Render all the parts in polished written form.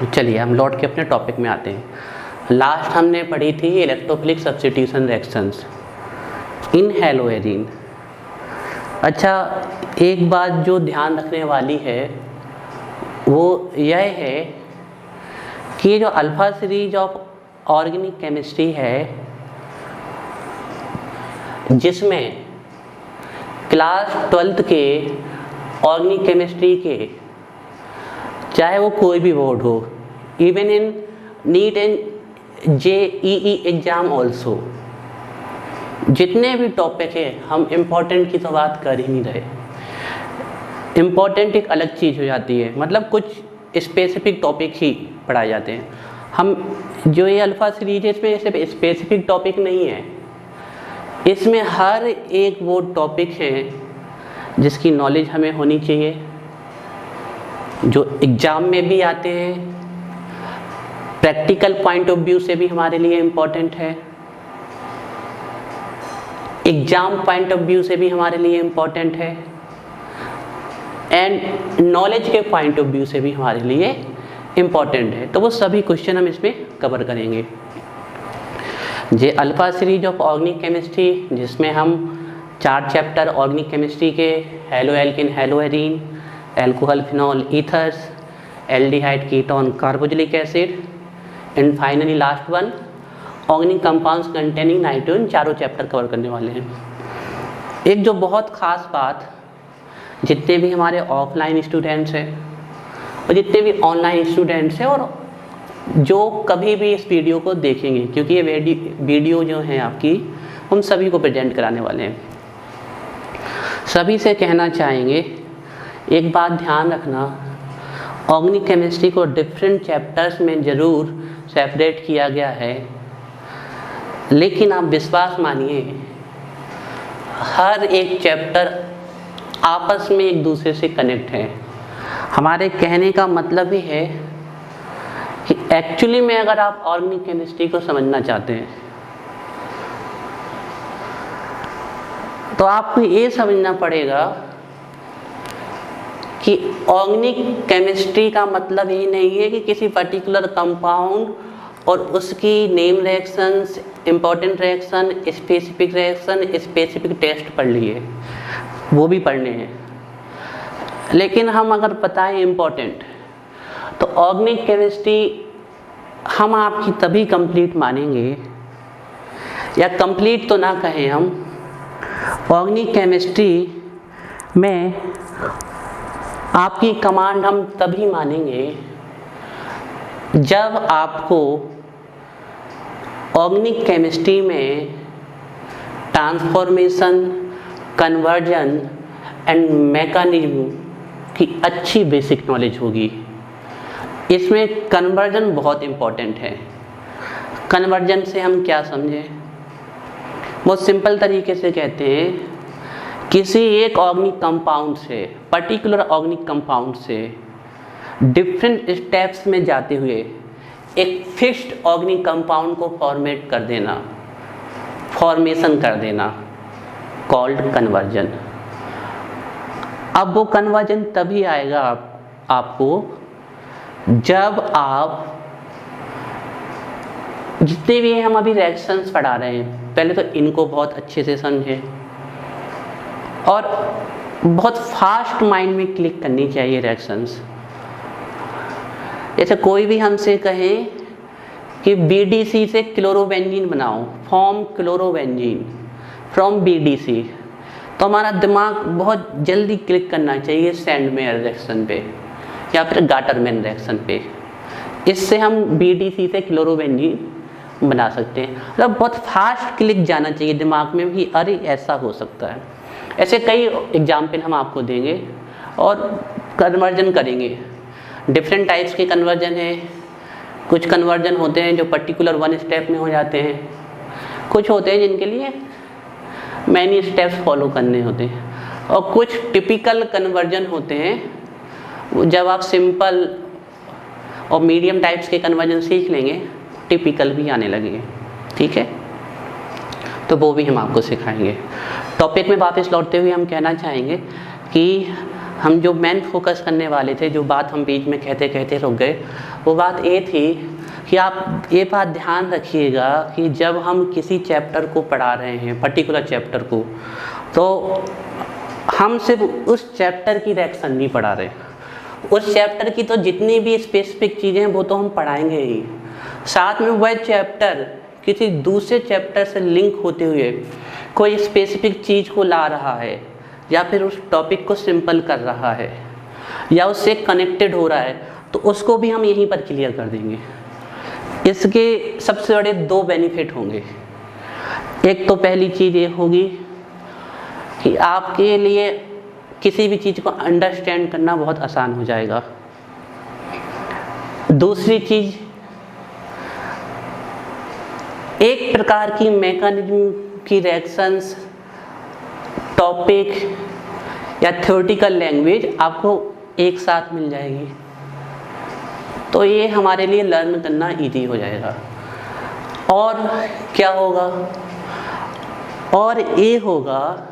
चलिए हम लौट के अपने टॉपिक में आते हैं। लास्ट हमने पढ़ी थी इलेक्ट्रोफिलिक सब्स्टिट्यूशन रिएक्शंस इन हैलोएरीन। अच्छा, एक बात जो ध्यान रखने वाली है वो यह है कि ये जो alpha series of organic chemistry है, जिसमें क्लास 12th के ऑर्गेनिक केमिस्ट्री के चाहे वो कोई भी बोर्ड हो, even in neat and JEE exam also, जितने भी टॉपिक है हम इम्पोर्टेंट की तो बात कर ही नहीं रहे। इम्पोर्टेंट एक अलग चीज़ हो जाती है, मतलब कुछ स्पेसिफिक टॉपिक ही पढ़ाए जाते हैं। हम जो ये अल्फ़ा सीरीज है इसमें सिर्फ स्पेसिफिक टॉपिक नहीं है, इसमें हर एक वो टॉपिक है जिसकी नॉलेज हमें होनी चाहिए, जो एग्ज़ाम में भी आते हैं, प्रैक्टिकल पॉइंट ऑफ व्यू से भी हमारे लिए इम्पोर्टेंट है, एग्ज़ाम पॉइंट ऑफ व्यू से भी हमारे लिए इम्पोर्टेंट है, एंड नॉलेज के पॉइंट ऑफ व्यू से भी हमारे लिए इम्पोर्टेंट है। तो वो सभी क्वेश्चन हम इसमें कवर करेंगे। ये alpha series of organic chemistry, जिसमें हम 4 चैप्टर ऑर्गेनिक केमिस्ट्री के haloalkane, haloarene, alcohol, phenol, ethers, aldehyde, ketone, carboxylic acid and finally last one organic compounds containing nitrogen, चारों चैप्टर कवर करने वाले हैं। एक जो बहुत ख़ास बात, जितने भी हमारे ऑफलाइन स्टूडेंट्स हैं और जितने भी ऑनलाइन स्टूडेंट्स हैं और जो कभी भी इस वीडियो को देखेंगे, क्योंकि ये वीडियो जो है आपकी हम सभी को प्रेजेंट कराने वाले हैं, सभी से कहना चाहेंगे एक बात ध्यान रखना, ऑर्गेनिक केमिस्ट्री को डिफरेंट चैप्टर्स में ज़रूर सेपरेट किया गया है, लेकिन आप विश्वास मानिए हर एक चैप्टर आपस में एक दूसरे से कनेक्ट है। हमारे कहने का मतलब ही है कि एक्चुअली में अगर आप ऑर्गेनिक केमिस्ट्री को समझना चाहते हैं तो आपको ये समझना पड़ेगा कि ऑर्गेनिक केमिस्ट्री का मतलब ये नहीं है कि किसी पर्टिकुलर कंपाउंड और उसकी name reactions, important reaction, specific reaction, specific test पढ़ लिए, वो भी पढ़ने हैं। लेकिन हम अगर बताएं इम्पोर्टेंट, तो ऑर्गेनिक केमिस्ट्री हम आपकी तभी कंप्लीट मानेंगे, या कंप्लीट तो ना कहें, हम ऑर्गेनिक केमिस्ट्री में आपकी कमांड हम तभी मानेंगे जब आपको ऑर्गेनिक केमिस्ट्री में ट्रांसफॉर्मेशन, कन्वर्जन एंड मैकेनिज्म की अच्छी बेसिक नॉलेज होगी। इसमें कन्वर्जन बहुत इम्पॉर्टेंट है। कन्वर्जन से हम क्या समझें? बहुत सिंपल तरीके से कहते हैं, किसी एक ऑर्गेनिक कंपाउंड से, पर्टिकुलर ऑर्गेनिक कंपाउंड से डिफरेंट स्टेप्स में जाते हुए एक फिक्स्ड ऑर्गेनिक कंपाउंड को फॉर्मेट कर देना, फॉर्मेशन कर देना, कॉल्ड कन्वर्जन। अब वो कन्वर्जन तभी आएगा आपको जब आप जितने भी हम अभी रिएक्शंस पढ़ा रहे हैं, पहले तो इनको बहुत अच्छे से समझें और बहुत फास्ट माइंड में क्लिक करनी चाहिए रिएक्शंस। जैसे कोई भी हमसे कहे कि BDC से क्लोरोबेंजीन बनाओ, फॉर्म क्लोरोबेंजीन फ्रॉम BDC, तो हमारा दिमाग बहुत जल्दी क्लिक करना चाहिए सैंडमेयर रिएक्शन पे या फिर गाटरमैन रिएक्शन पे। इससे हम BDC से क्लोरोबेंजीन बना सकते हैं। मतलब बहुत फास्ट क्लिक जाना चाहिए दिमाग में कि अरे ऐसा हो सकता है। ऐसे कई एग्जाम्पल हम आपको देंगे और कन्वर्जन करेंगे। डिफरेंट टाइप्स के कन्वर्जन है। कुछ कन्वर्जन होते हैं जो पर्टिकुलर 1 स्टेप में हो जाते हैं, कुछ होते हैं जिनके लिए मैनी स्टेप्स फॉलो करने होते हैं, और कुछ टिपिकल कन्वर्जन होते हैं। जब आप सिंपल और मीडियम टाइप्स के कन्वर्जन सीख लेंगे, टिपिकल भी आने लगेंगे। ठीक है, तो वो भी हम आपको सिखाएंगे। टॉपिक में वापस लौटते हुए हम कहना चाहेंगे कि हम जो मेन फोकस करने वाले थे, जो बात हम बीच में कहते कहते रुक गए, वो बात ये थी कि आप ये बात ध्यान रखिएगा कि जब हम किसी चैप्टर को पढ़ा रहे हैं, पर्टिकुलर चैप्टर को, तो हम सिर्फ उस चैप्टर की रिएक्शन नहीं पढ़ा रहे, उस चैप्टर की तो जितनी भी स्पेसिफिक चीज़ें हैं वो तो हम पढ़ाएंगे ही, साथ में वह चैप्टर किसी दूसरे चैप्टर से लिंक होते हुए कोई स्पेसिफिक चीज़ को ला रहा है, या फिर उस टॉपिक को सिंपल कर रहा है, या उससे कनेक्टेड हो रहा है, तो उसको भी हम यहीं पर क्लियर कर देंगे। इसके सबसे बड़े 2 बेनिफिट होंगे। एक तो पहली चीज़ ये होगी कि आपके लिए किसी भी चीज़ को अंडरस्टैंड करना बहुत आसान हो जाएगा। दूसरी चीज़, एक प्रकार की मैकेनिज्म की रिएक्शंस, टॉपिक या थ्योरेटिकल लैंग्वेज आपको एक साथ मिल जाएगी, तो ये हमारे लिए लर्न करना इजी हो जाएगा। और क्या होगा, और ये होगा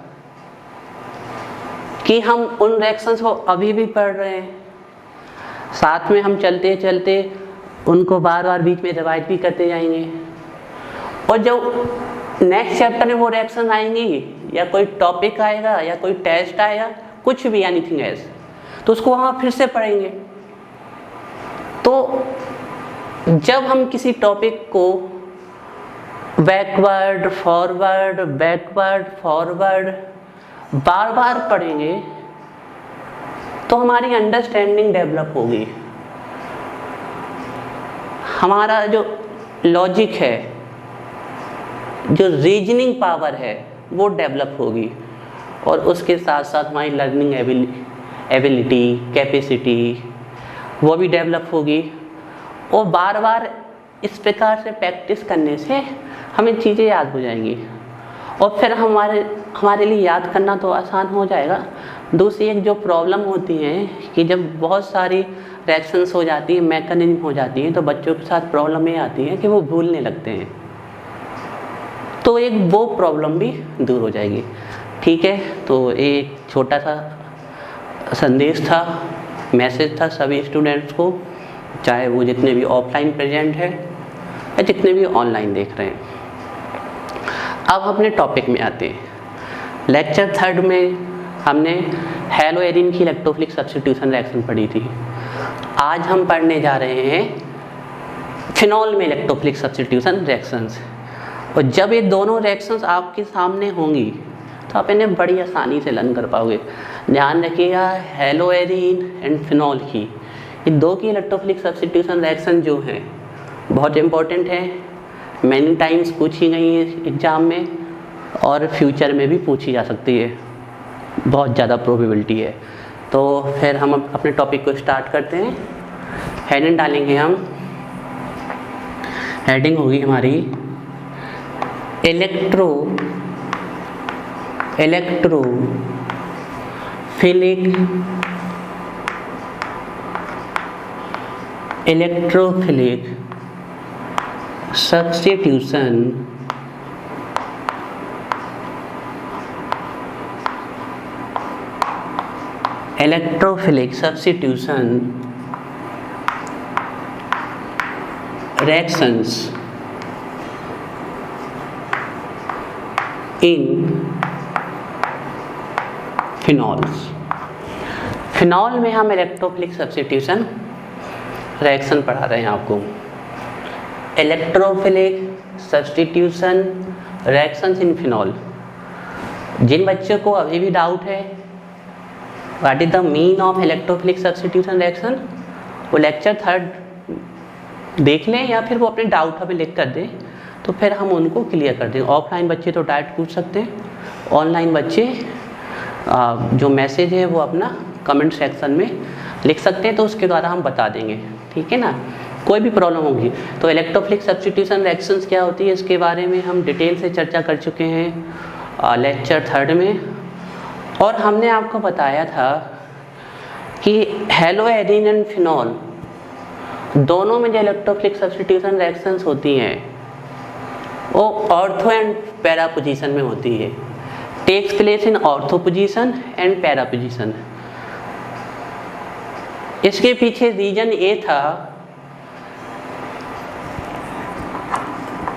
कि हम उन रिएक्शंस को अभी भी पढ़ रहे हैं, साथ में हम चलते चलते उनको बार बार बीच में रिवाइज भी करते जाएंगे, और जब नेक्स्ट चैप्टर में वो रिएक्शन आएंगी, या कोई टॉपिक आएगा, या कोई टेस्ट आएगा, कुछ भी एनीथिंग एल्स, तो उसको हम फिर से पढ़ेंगे। तो जब हम किसी टॉपिक को बैकवर्ड फॉरवर्ड बार बार पढ़ेंगे, तो हमारी अंडरस्टैंडिंग डेवलप होगी, हमारा जो लॉजिक है, जो रीजनिंग पावर है, वो डेवलप होगी, और उसके साथ साथ हमारी लर्निंग एबिलिटी, कैपेसिटी, वो भी डेवलप होगी। और बार बार इस प्रकार से प्रैक्टिस करने से हमें चीज़ें याद हो जाएंगी, और फिर हमारे लिए याद करना तो आसान हो जाएगा। दूसरी एक जो प्रॉब्लम होती है कि जब बहुत सारी रिएक्शंस हो जाती है, मैकेनिज्म हो जाती है, तो बच्चों के साथ प्रॉब्लम ये आती है कि वो भूलने लगते हैं, तो एक वो प्रॉब्लम भी दूर हो जाएगी। ठीक है, तो एक छोटा सा संदेश था, मैसेज था सभी स्टूडेंट्स को, चाहे वो जितने भी ऑफलाइन प्रेजेंट है या जितने भी ऑनलाइन देख रहे हैं। अब अपने टॉपिक में आते हैं। लेक्चर 3 में हमने हेलोएरिन की इलेक्ट्रोफिलिक सब्स्टिट्यूशन रिएक्शन पढ़ी थी। आज हम पढ़ने जा रहे हैं फिनॉल में इलेक्ट्रोफिलिक सब्स्टिट्यूशन रिएक्शंस। और जब ये दोनों रिएक्शंस आपके सामने होंगी तो आप इन्हें बड़ी आसानी से लर्न कर पाओगे। ध्यान रखिएगा, हेलोएरिन एंड फिनॉल की, इन 2 की इलेक्ट्रोफिलिक सब्स्टिट्यूशन रिएक्शन जो है बहुत इम्पोर्टेंट है, मैनी टाइम्स पूछी गई है एग्ज़ाम में, और फ्यूचर में भी पूछी जा सकती है, बहुत ज़्यादा प्रोबेबिलिटी है। तो फिर हम अपने टॉपिक को स्टार्ट करते हैं। हेडिंग डालेंगे हम, हेडिंग होगी हमारी electrophilic substitution reactions in phenols। Phenol में हम इलेक्ट्रोफिलिक सब्स्टिट्यूशन रिएक्शन पढ़ा रहे हैं आपको। Electrophilic substitution reactions in phenol. जिन बच्चों को अभी भी डाउट है what is the mean of electrophilic substitution reaction, वो लेक्चर 3 देख लें, या फिर वो अपने डाउट हमें लिख कर दें, तो फिर हम उनको क्लियर कर दें। ऑफलाइन बच्चे तो डायरेक्ट पूछ सकते हैं, ऑनलाइन बच्चे जो मैसेज है वो अपना कमेंट सेक्शन में लिख सकते हैं, तो उसके द्वारा हम बता देंगे। ठीक है ना, कोई भी प्रॉब्लम होगी तो इलेक्ट्रोफिलिक सब्स्टिट्यूशन रिएक्शंस क्या होती है इसके बारे में हम डिटेल से चर्चा कर चुके हैं लेक्चर 3 में। और हमने आपको बताया था कि हेलोएरिन एंड फिनॉल दोनों में जो इलेक्ट्रोफिलिक सब्स्टिट्यूशन रिएक्शंस होती हैं वो ऑर्थो एंड पैरा पोजीशन में होती है। Takes place in ortho position and para position. इसके पीछे रीजन ये था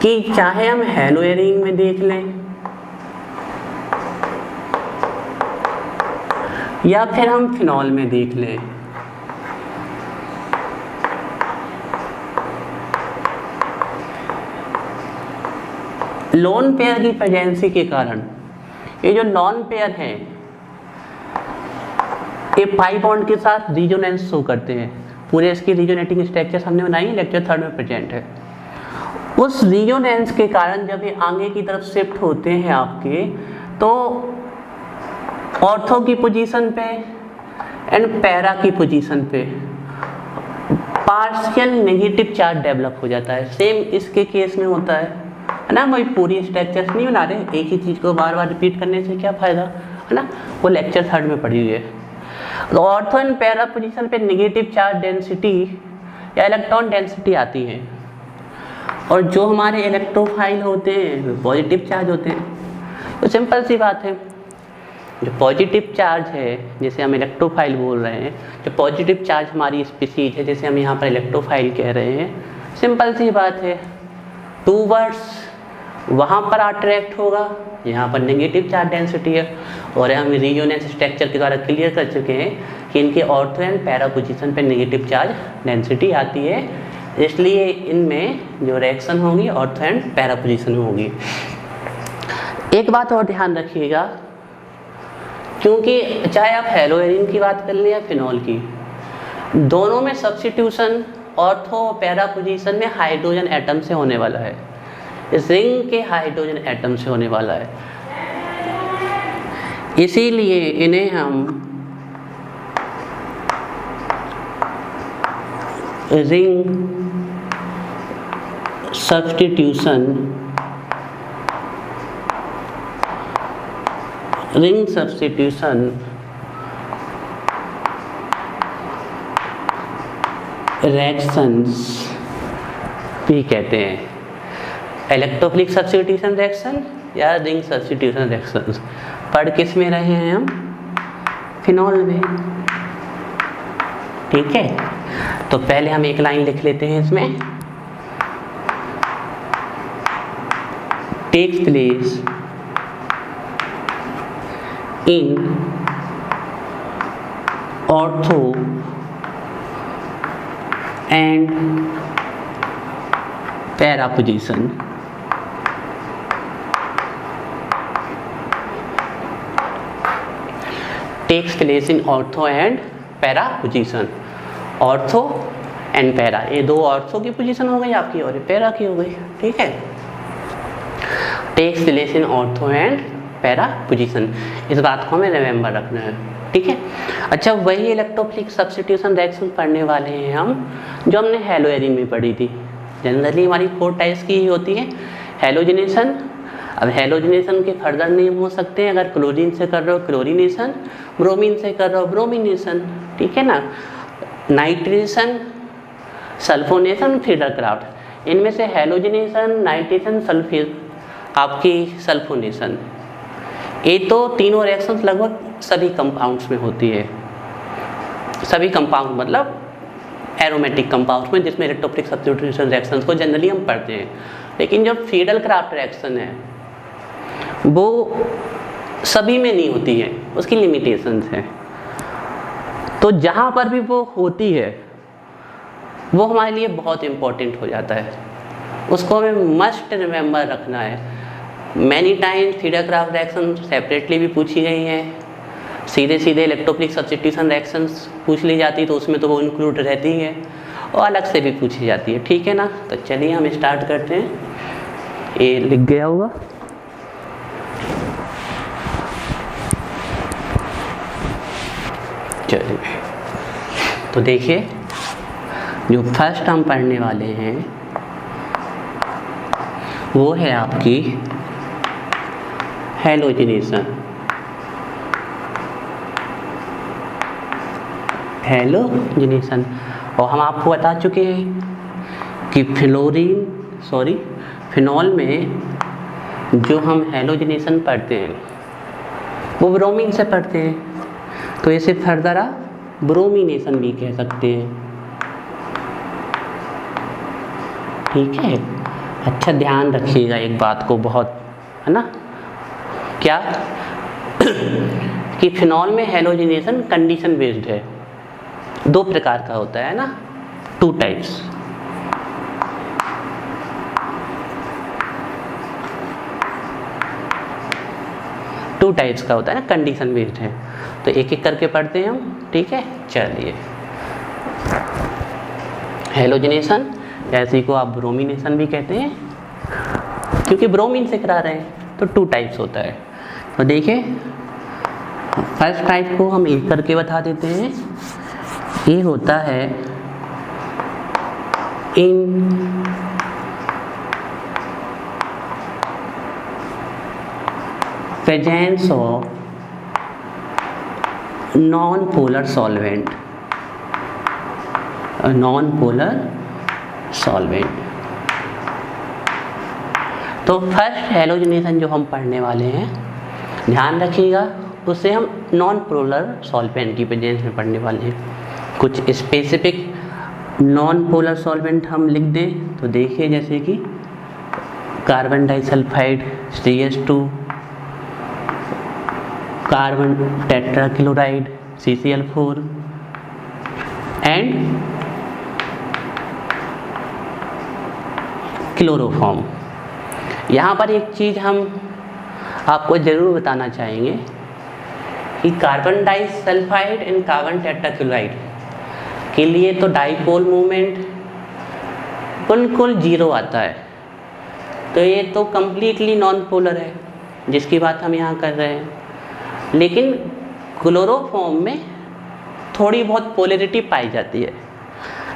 कि चाहे हम हेलोएरिन में देख लें या फिर हम फिनॉल में देख लें, लोन पेयर की प्रेजेंसी के कारण ये जो लॉन पेयर है ये पाई बॉन्ड के साथ रिजोनेंस शो करते हैं। पूरे इसकी रिजोनेटिंग स्ट्रक्चर हमने बनाई, लेक्चर 3 में प्रेजेंट है। उस रिजोनेंस के कारण जब ये आगे की तरफ शिफ्ट होते हैं आपके, तो ऑर्थो की पोजीशन पे एंड पैरा की पोजीशन पे पार्शियल नेगेटिव चार्ज डेवलप हो जाता है। सेम इसके केस में होता है ना। वही पूरी स्ट्रक्चर्स नहीं बना रहे, एक ही चीज़ को बार बार रिपीट करने से क्या फ़ायदा, है ना। वो लेक्चर 3 में पढ़ी हुई है। तो ऑर्थो एंड पैरा पोजीशन पे नेगेटिव चार्ज डेंसिटी या इलेक्ट्रॉन डेंसिटी आती है, और जो हमारे इलेक्ट्रोफाइल होते हैं वो पॉजिटिव चार्ज होते हैं। तो सिंपल सी बात है, जो पॉजिटिव चार्ज है जैसे हम इलेक्ट्रोफाइल बोल रहे हैं, जो पॉजिटिव चार्ज हमारी स्पीसीज है जैसे हम यहाँ पर इलेक्ट्रोफाइल कह रहे हैं, सिंपल सी बात है, टूवर्ड्स वहाँ पर अट्रैक्ट होगा, यहाँ पर नेगेटिव चार्ज डेंसिटी है। और हम रिजोनेंस स्ट्रक्चर के द्वारा क्लियर कर चुके हैं कि इनके ऑर्थो एंड पैरा पोजीशन पे नेगेटिव चार्ज डेंसिटी आती है, इसलिए इनमें जो रिएक्शन होगी ऑर्थो एंड पैरा पोजीशन में होगी। एक बात और ध्यान रखिएगा, क्योंकि चाहे आप हेलोएरिन की बात कर लें या फिनॉल की, दोनों में सब्स्टिट्यूशन ऑर्थो पैरा पोजीशन में हाइड्रोजन एटम से होने वाला है, जिंक के हाइड्रोजन एटम से होने वाला है। इसीलिए इन्हें हम रिंग सब्स्टिट्यूशन रिएक्शंस भी कहते हैं। इलेक्ट्रोफिलिक सब्स्टिट्यूशन रिएक्शन या रिंग सब्स्टिट्यूशन रिएक्शंस पढ़ किस में रहे हैं हम, फिनॉल में। ठीक है, तो पहले हम एक लाइन लिख लेते हैं इसमें, takes place in ortho and para position. Takes place in ortho and para position. Ortho and para, ये दो ऑर्थो की पोजीशन हो गई आपकी और पैरा की हो गई। ठीक है, takes place in ortho and para position, इस बात को हमें रिमेंबर रखना है। ठीक है, अच्छा वही इलेक्ट्रोफिलिक सब्स्टिट्यूशन रिएक्शन पढ़ने वाले हैं हम जो हमने हेलोएरिन में पढ़ी थी। जनरली हमारी 4 टाइप्स की ही होती है। हेलोजिनेशन, अब हेलोजिनेशन के फर्दर नेम हो सकते हैं, अगर क्लोरीन से कर रहे हो क्लोरीनेशन, ब्रोमीन से कर रहे हो ब्रोमिनेशन। ठीक है ना, नाइट्रेशन, सल्फोनेशन, फिडरक्राफ्ट, इनमें से हेलोजिनेशन, नाइट्रेशन, आपकी सल्फोनेशन, ये तो तीनों रिएक्शंस लगभग सभी कंपाउंड्स में होती है। सभी कंपाउंड मतलब एरोमेटिक कंपाउंड्स में, जिसमें इलेक्ट्रोफिलिक सब्स्टिट्यूशन रिएक्शंस को जनरली हम पढ़ते हैं। लेकिन जो फिडरक्राफ्ट रिएक्शन है वो सभी में नहीं होती है, उसकी लिमिटेशंस हैं। तो जहाँ पर भी वो होती है वो हमारे लिए बहुत इम्पोर्टेंट हो जाता है, उसको हमें मस्ट रिमेंबर रखना है। मैनी टाइम्स फिडरक्राफ्ट रिएक्शन सेपरेटली भी पूछी गई हैं, सीधे सीधे इलेक्ट्रोफिलिक सब्स्टिट्यूशन रिएक्शंस पूछ ली जाती तो उसमें तो वो इंक्लूड रहती है, और अलग से भी पूछी जाती है। ठीक है ना, तो चलिए हम स्टार्ट करते हैं। ये लिख गया होगा, चलिए तो देखिए जो फर्स्ट हम पढ़ने वाले हैं वो है आपकी हेलोजिनेशन। हेलोजिनेशन, और हम आपको बता चुके हैं कि फिनॉल में जो हम हेलोजिनेशन पढ़ते हैं वो ब्रोमीन से पढ़ते हैं, तो इसे फर्दर आप ब्रोमिनेशन भी कह सकते हैं। ठीक है, अच्छा ध्यान रखिएगा एक बात को बहुत, है ना, क्या कि फिनॉल में हैलोजिनेशन कंडीशन बेस्ड है, 2 प्रकार का होता है ना, 2 टाइप्स। टू टाइप्स का होता है ना, कंडीशन बेस्ड है। तो एक एक करके पढ़ते हैं हम, ठीक है। चलिए, हैलोजिनेशन, ऐसे को आप ब्रोमिनेशन भी कहते हैं क्योंकि ब्रोमीन से करा रहे हैं, तो 2 टाइप्स होता है। तो देखिए, फर्स्ट टाइप को हम एक करके बता देते हैं। ये होता है इन presence of non-polar solvent, non-polar solvent। तो फर्स्ट हैलोजिनेशन जो हम पढ़ने वाले हैं, ध्यान रखिएगा, उससे हम नॉन पोलर सॉल्वेंट की प्रेजेंस में पढ़ने वाले हैं। कुछ स्पेसिफिक नॉन पोलर सॉल्वेंट हम लिख दें तो देखिए, जैसे कि carbon disulphide CH2, carbon tetrachloride CCl4 and chloroform. यहाँ पर एक चीज़ हम आपको ज़रूर बताना चाहेंगे कि carbon disulphide and carbon tetrachloride के लिए तो डाइपोल मूवमेंट बिल्कुल 0 आता है, तो ये तो कम्प्लीटली नॉन पोलर है जिसकी बात हम यहाँ कर रहे हैं। लेकिन क्लोरोफॉर्म में थोड़ी बहुत पोलैरिटी पाई जाती है,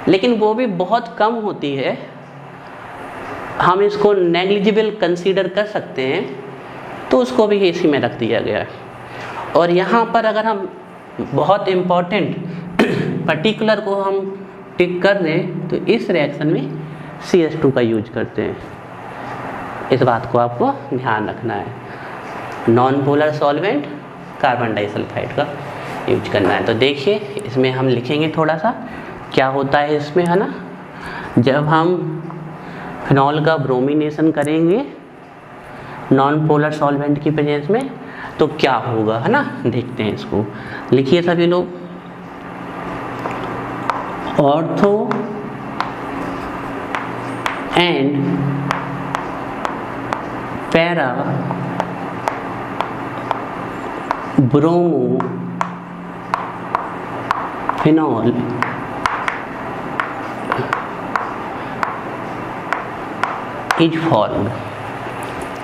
लेकिन वो भी बहुत कम होती है, हम इसको नेग्लिजिबल कंसीडर कर सकते हैं, तो उसको भी इसी में रख दिया गया है। और यहाँ पर अगर हम बहुत इम्पॉर्टेंट पर्टिकुलर को हम टिक कर दें तो इस रिएक्शन में CH2 का यूज करते हैं। इस बात को आपको ध्यान रखना है, non polar solvent carbon disulphide का यूज करना है। तो देखिए, इसमें हम लिखेंगे थोड़ा सा क्या होता है इसमें, है ना। जब हम फिनॉल का ब्रोमिनेशन करेंगे नॉन पोलर सॉल्वेंट की प्रेजेंस में तो क्या होगा, है ना, देखते हैं इसको। लिखिए सभी लोग, ortho and para bromo phenol is formed.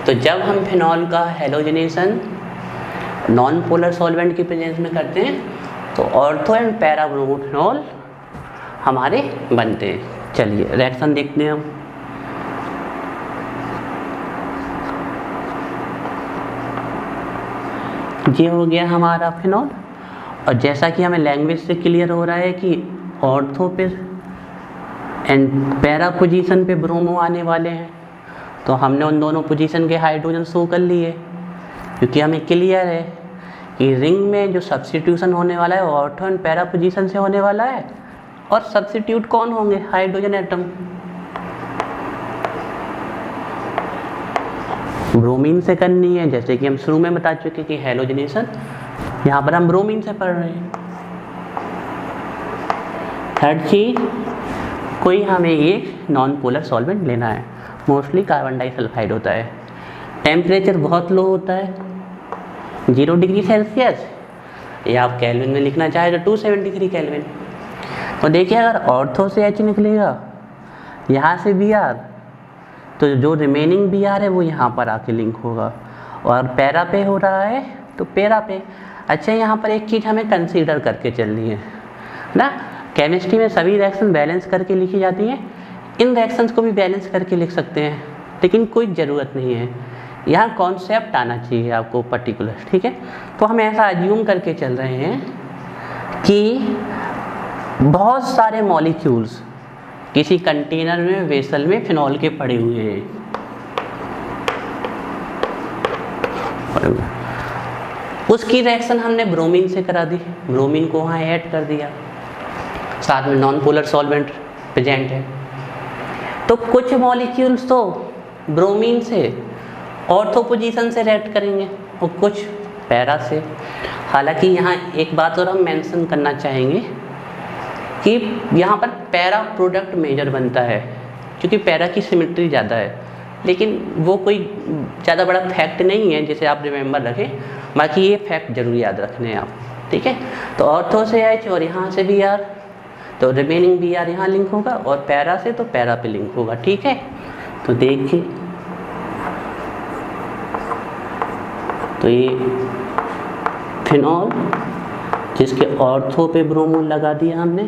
तो जब हम फिनॉल का हैलोजिनेशन नॉन पोलर सॉल्वेंट की प्रेजेंस में करते हैं तो ortho and para bromo phenol हमारे बनते हैं। चलिए रिएक्शन देखते हैं हम। ये हो गया हमारा फिनॉल, और जैसा कि हमें लैंग्वेज से क्लियर हो रहा है कि ऑर्थो पे एंड पैरा पोजीशन पे ब्रोमो आने वाले हैं, तो हमने उन दोनों पोजीशन के हाइड्रोजन शो कर लिए, क्योंकि हमें क्लियर है कि रिंग में जो सब्स्टिट्यूशन होने वाला है ऑर्थो एंड पैरा पोजीशन से होने वाला है, और सब्स्टिट्यूट कौन होंगे, हाइड्रोजन एटम। ब्रोमीन से करनी है, जैसे कि हम शुरू में बता चुके कि हैलोजिनेशन यहाँ पर हम ब्रोमीन से पढ़ रहे हैं। थर्ड चीज, कोई हमें एक नॉन पोलर सॉल्वेंट लेना है, मोस्टली कार्बन डाइसल्फाइड होता है। टेम्परेचर बहुत लो होता है, 0 डिग्री सेल्सियस, या आप केल्विन में लिखना चाहे तो 273 केल्विन। तो देखिए, अगर ऑर्थो से H निकलेगा, यहाँ से Br, तो जो रिमेनिंग Br है वो यहाँ पर आके लिंक होगा, और पैरा पे हो रहा है तो पैरा पे। अच्छा, यहाँ पर एक चीज़ हमें कंसीडर करके चलनी है ना, केमिस्ट्री में सभी रिएक्शन बैलेंस करके लिखी जाती हैं, इन रिएक्शंस को भी बैलेंस करके लिख सकते हैं, लेकिन कोई ज़रूरत नहीं है, यहाँ कॉन्सेप्ट आना चाहिए आपको पर्टिकुलर, ठीक है। तो हम ऐसा अज्यूम करके चल रहे हैं कि बहुत सारे मॉलिक्यूल्स किसी कंटेनर में, वेसल में फिनॉल के पड़े हुए हैं, उसकी रिएक्शन हमने ब्रोमीन से करा दी, ब्रोमीन को वहाँ ऐड कर दिया, साथ में नॉन पोलर सॉल्वेंट प्रेजेंट है। तो कुछ मॉलिक्यूल्स तो ब्रोमीन से ऑर्थो पोजीशन से रिएक्ट करेंगे और कुछ पैरा से। हालांकि यहाँ एक बात और हम मेंशन करना चाहेंगे कि यहाँ पर पैरा प्रोडक्ट मेजर बनता है क्योंकि पैरा की सिमेट्री ज़्यादा है, लेकिन वो कोई ज़्यादा बड़ा फैक्ट नहीं है जिसे आप रिमेंबर रखें। बाकी ये फैक्ट जरूर याद रखने हैं आप, ठीक है। तो ऑर्थो से H और यहाँ से Br, तो रिमेनिंग Br यहाँ लिंक होगा और पैरा से तो पैरा पे लिंक होगा, ठीक है। तो देखिए, तो ये फिनॉल जिसके ऑर्थो पे ब्रोमो लगा दिया हमने,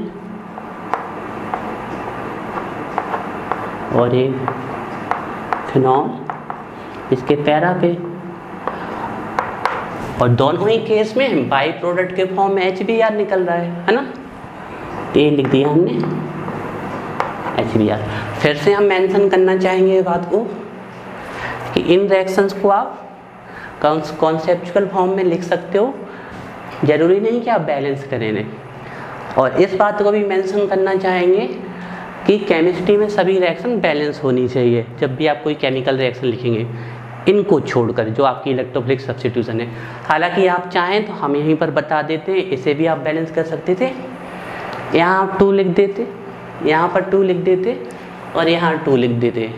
और ये फिनॉल इसके पैरा पे, और दोनों ही केस में बाई प्रोडक्ट के फॉर्म में HBr निकल रहा है ना। ये लिख दिया हमने HBr। फिर से हम मेंशन करना चाहेंगे बात को कि इन रिएक्शंस को आप कॉन्सेप्चुअल फॉर्म में लिख सकते हो, जरूरी नहीं कि आप बैलेंस करें इन्हें। और इस बात को भी मेंशन करना चाहेंगे कि केमिस्ट्री में सभी रिएक्शन बैलेंस होनी चाहिए। जब भी आप कोई केमिकल रिएक्शन लिखेंगे, इनको छोड़कर जो आपकी इलेक्ट्रोफिलिक सब्स्टिट्यूशन है। हालांकि आप चाहें तो हम यहीं पर बता देते हैं, इसे भी आप बैलेंस कर सकते थे। यहाँ आप 2 लिख देते, यहाँ पर 2 लिख देते और यहाँ 2 लिख देते,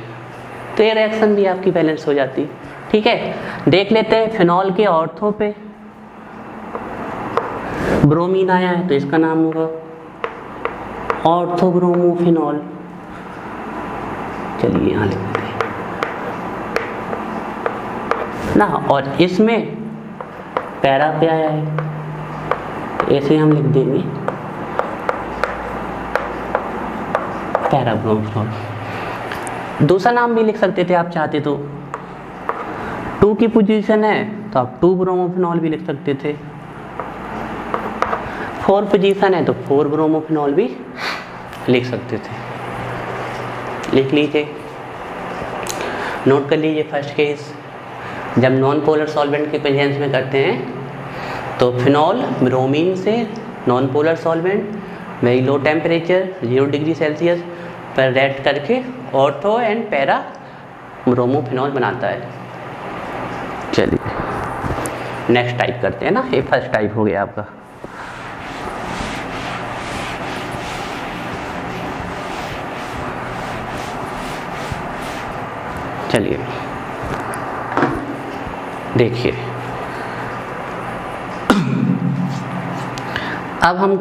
तो ये रिएक्शन भी आपकी बैलेंस हो जाती, ठीक है। देख लेते हैं फिनॉल के ऑर्थो पे ब्रोमीन आया है तो इसका नाम होगा ऑर्थोब्रोमोफिनॉल। चलिए यहाँ लिख देते हैं ना, और इसमें पैरा पे आया है, ऐसे हम लिख देंगे पैराब्रोमोफिनॉल। दूसरा नाम भी लिख सकते थे आप चाहते तो, 2 की पोजीशन है तो आप 2 ब्रोमोफिनॉल भी लिख सकते थे, 4 पोजीशन है तो 4 ब्रोमोफिनॉल भी लिख सकते थे। लिख लीजिए, नोट कर लीजिए। फर्स्ट केस जब नॉन पोलर सॉल्वेंट के प्रेजेंस में करते हैं तो फिनॉल ब्रोमीन से non polar solvent very low temperature 0 degree Celsius पर रिएक्ट करके ऑर्थो एंड पैरा ब्रोमोफिनॉल बनाता है। चलिए नेक्स्ट टाइप करते हैं ना, ये फर्स्ट टाइप हो गया आपका। चलिए देखिए, अब हम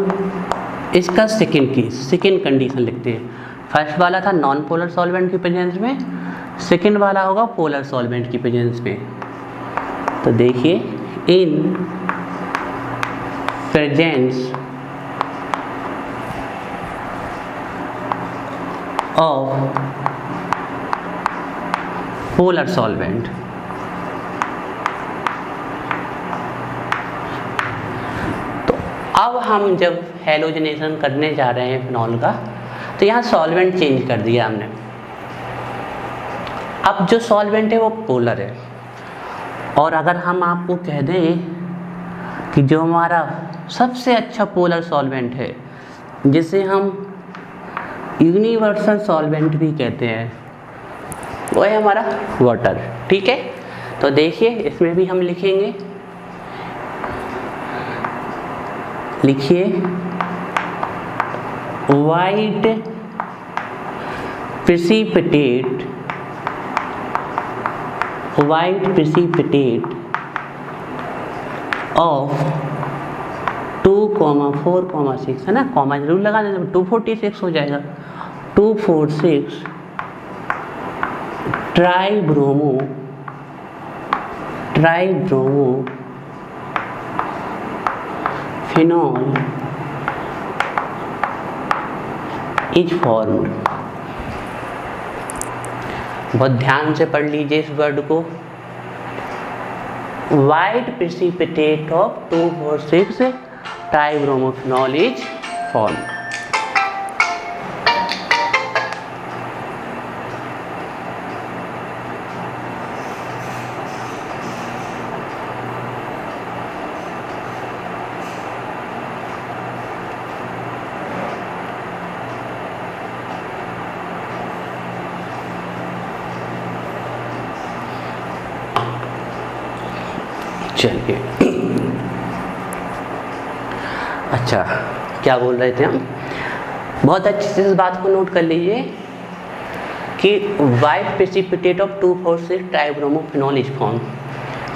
इसका सेकेंड कंडीशन लिखते हैं। फर्स्ट वाला था नॉन पोलर सॉल्वेंट की प्रेजेंस में, सेकेंड वाला होगा पोलर सॉल्वेंट की प्रेजेंस में। तो देखिए, in presence of polar solvent, तो अब हम जब हैलोजनेशन करने जा रहे हैं फिनॉल का, तो यहाँ सॉल्वेंट चेंज कर दिया हमने। अब जो सॉल्वेंट है वो पोलर है, और अगर हम आपको कह दें कि जो हमारा सबसे अच्छा पोलर सॉल्वेंट है, जिसे हम यूनिवर्सल सॉल्वेंट भी कहते हैं, वो है हमारा वाटर, ठीक है। तो देखिए, इसमें भी हम लिखेंगे, लिखिए वाइट प्रेसिपिटेट ऑफ 2,4,6 है ना, कॉमा जरूर लगा देना, 246 हो जाएगा। 246 ट्राइब्रोमो फिनॉल इज फॉर्म्ड। बहुत ध्यान से पढ़ लीजिए इस वर्ड को, white precipitate of 2,4,6 tribromophenol is formed. चलिए, अच्छा क्या बोल रहे थे हम, बहुत अच्छे से इस बात को नोट कर लीजिए कि white precipitate of 2,4,6 tribromophenol is form.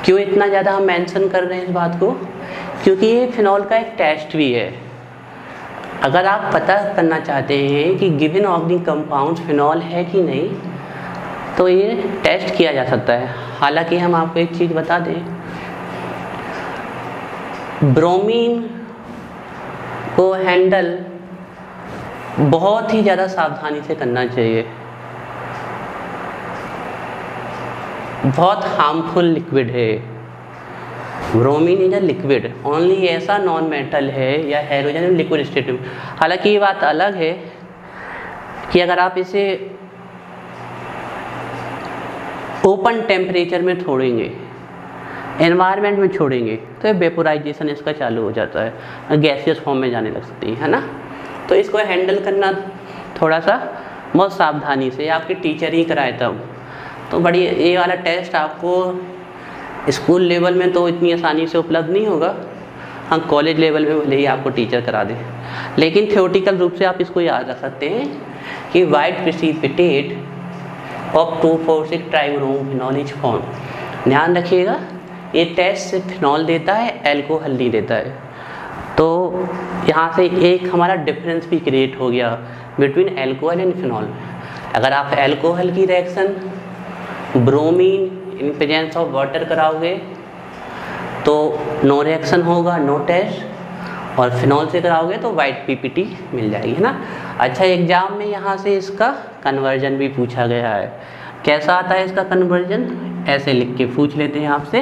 क्यों इतना ज़्यादा हम मेंशन कर रहे हैं इस बात को, क्योंकि ये फिनॉल का एक टेस्ट भी है। अगर आप पता करना चाहते हैं कि गिवन ऑर्गेनिक कंपाउंड फिनॉल है कि नहीं, तो ये टेस्ट किया जा सकता है। हालांकि हम आपको एक चीज़ बता दें, ब्रोमीन को हैंडल बहुत ही ज़्यादा सावधानी से करना चाहिए। बहुत हार्मफुल लिक्विड है bromine, is a liquid only, ऐसा नॉन मेटल है या हाइड्रोजन लिक्विड स्टेट में। हालांकि ये बात अलग है कि अगर आप इसे ओपन टेम्परेचर में छोड़ेंगे, एनवायरनमेंट में छोड़ेंगे, तो ये वेपोराइजेशन इसका चालू हो जाता है, गैसियस फॉर्म में जाने लग सकती है ना। तो इसको हैंडल करना थोड़ा सा बहुत सावधानी से, आपके टीचर ही कराए तब। तो बड़ी ये वाला टेस्ट आपको स्कूल लेवल में तो इतनी आसानी से उपलब्ध नहीं होगा, हाँ कॉलेज लेवल में भले ही आपको टीचर करा दे, लेकिन थ्योरेटिकल रूप से आप इसको याद रख सकते हैं कि white precipitate of 2,4,6 tribromophenol is form. ध्यान रखिएगा, ये टेस्ट से फिनॉल देता है, एल्कोहल नहीं देता है। तो यहाँ से एक हमारा डिफरेंस भी क्रिएट हो गया बिटवीन एल्कोहल एंड फिनॉल। अगर आप एल्कोहल की reaction bromine in presence of water कराओगे तो नो रिएक्शन होगा, नो टेस्ट, और फिनॉल से कराओगे तो वाइट पीपीटी मिल जाएगी, है ना। अच्छा, एग्जाम में यहाँ से इसका कन्वर्जन भी पूछा गया है। कैसा आता है इसका कन्वर्जन, ऐसे लिख के पूछ लेते हैं आपसे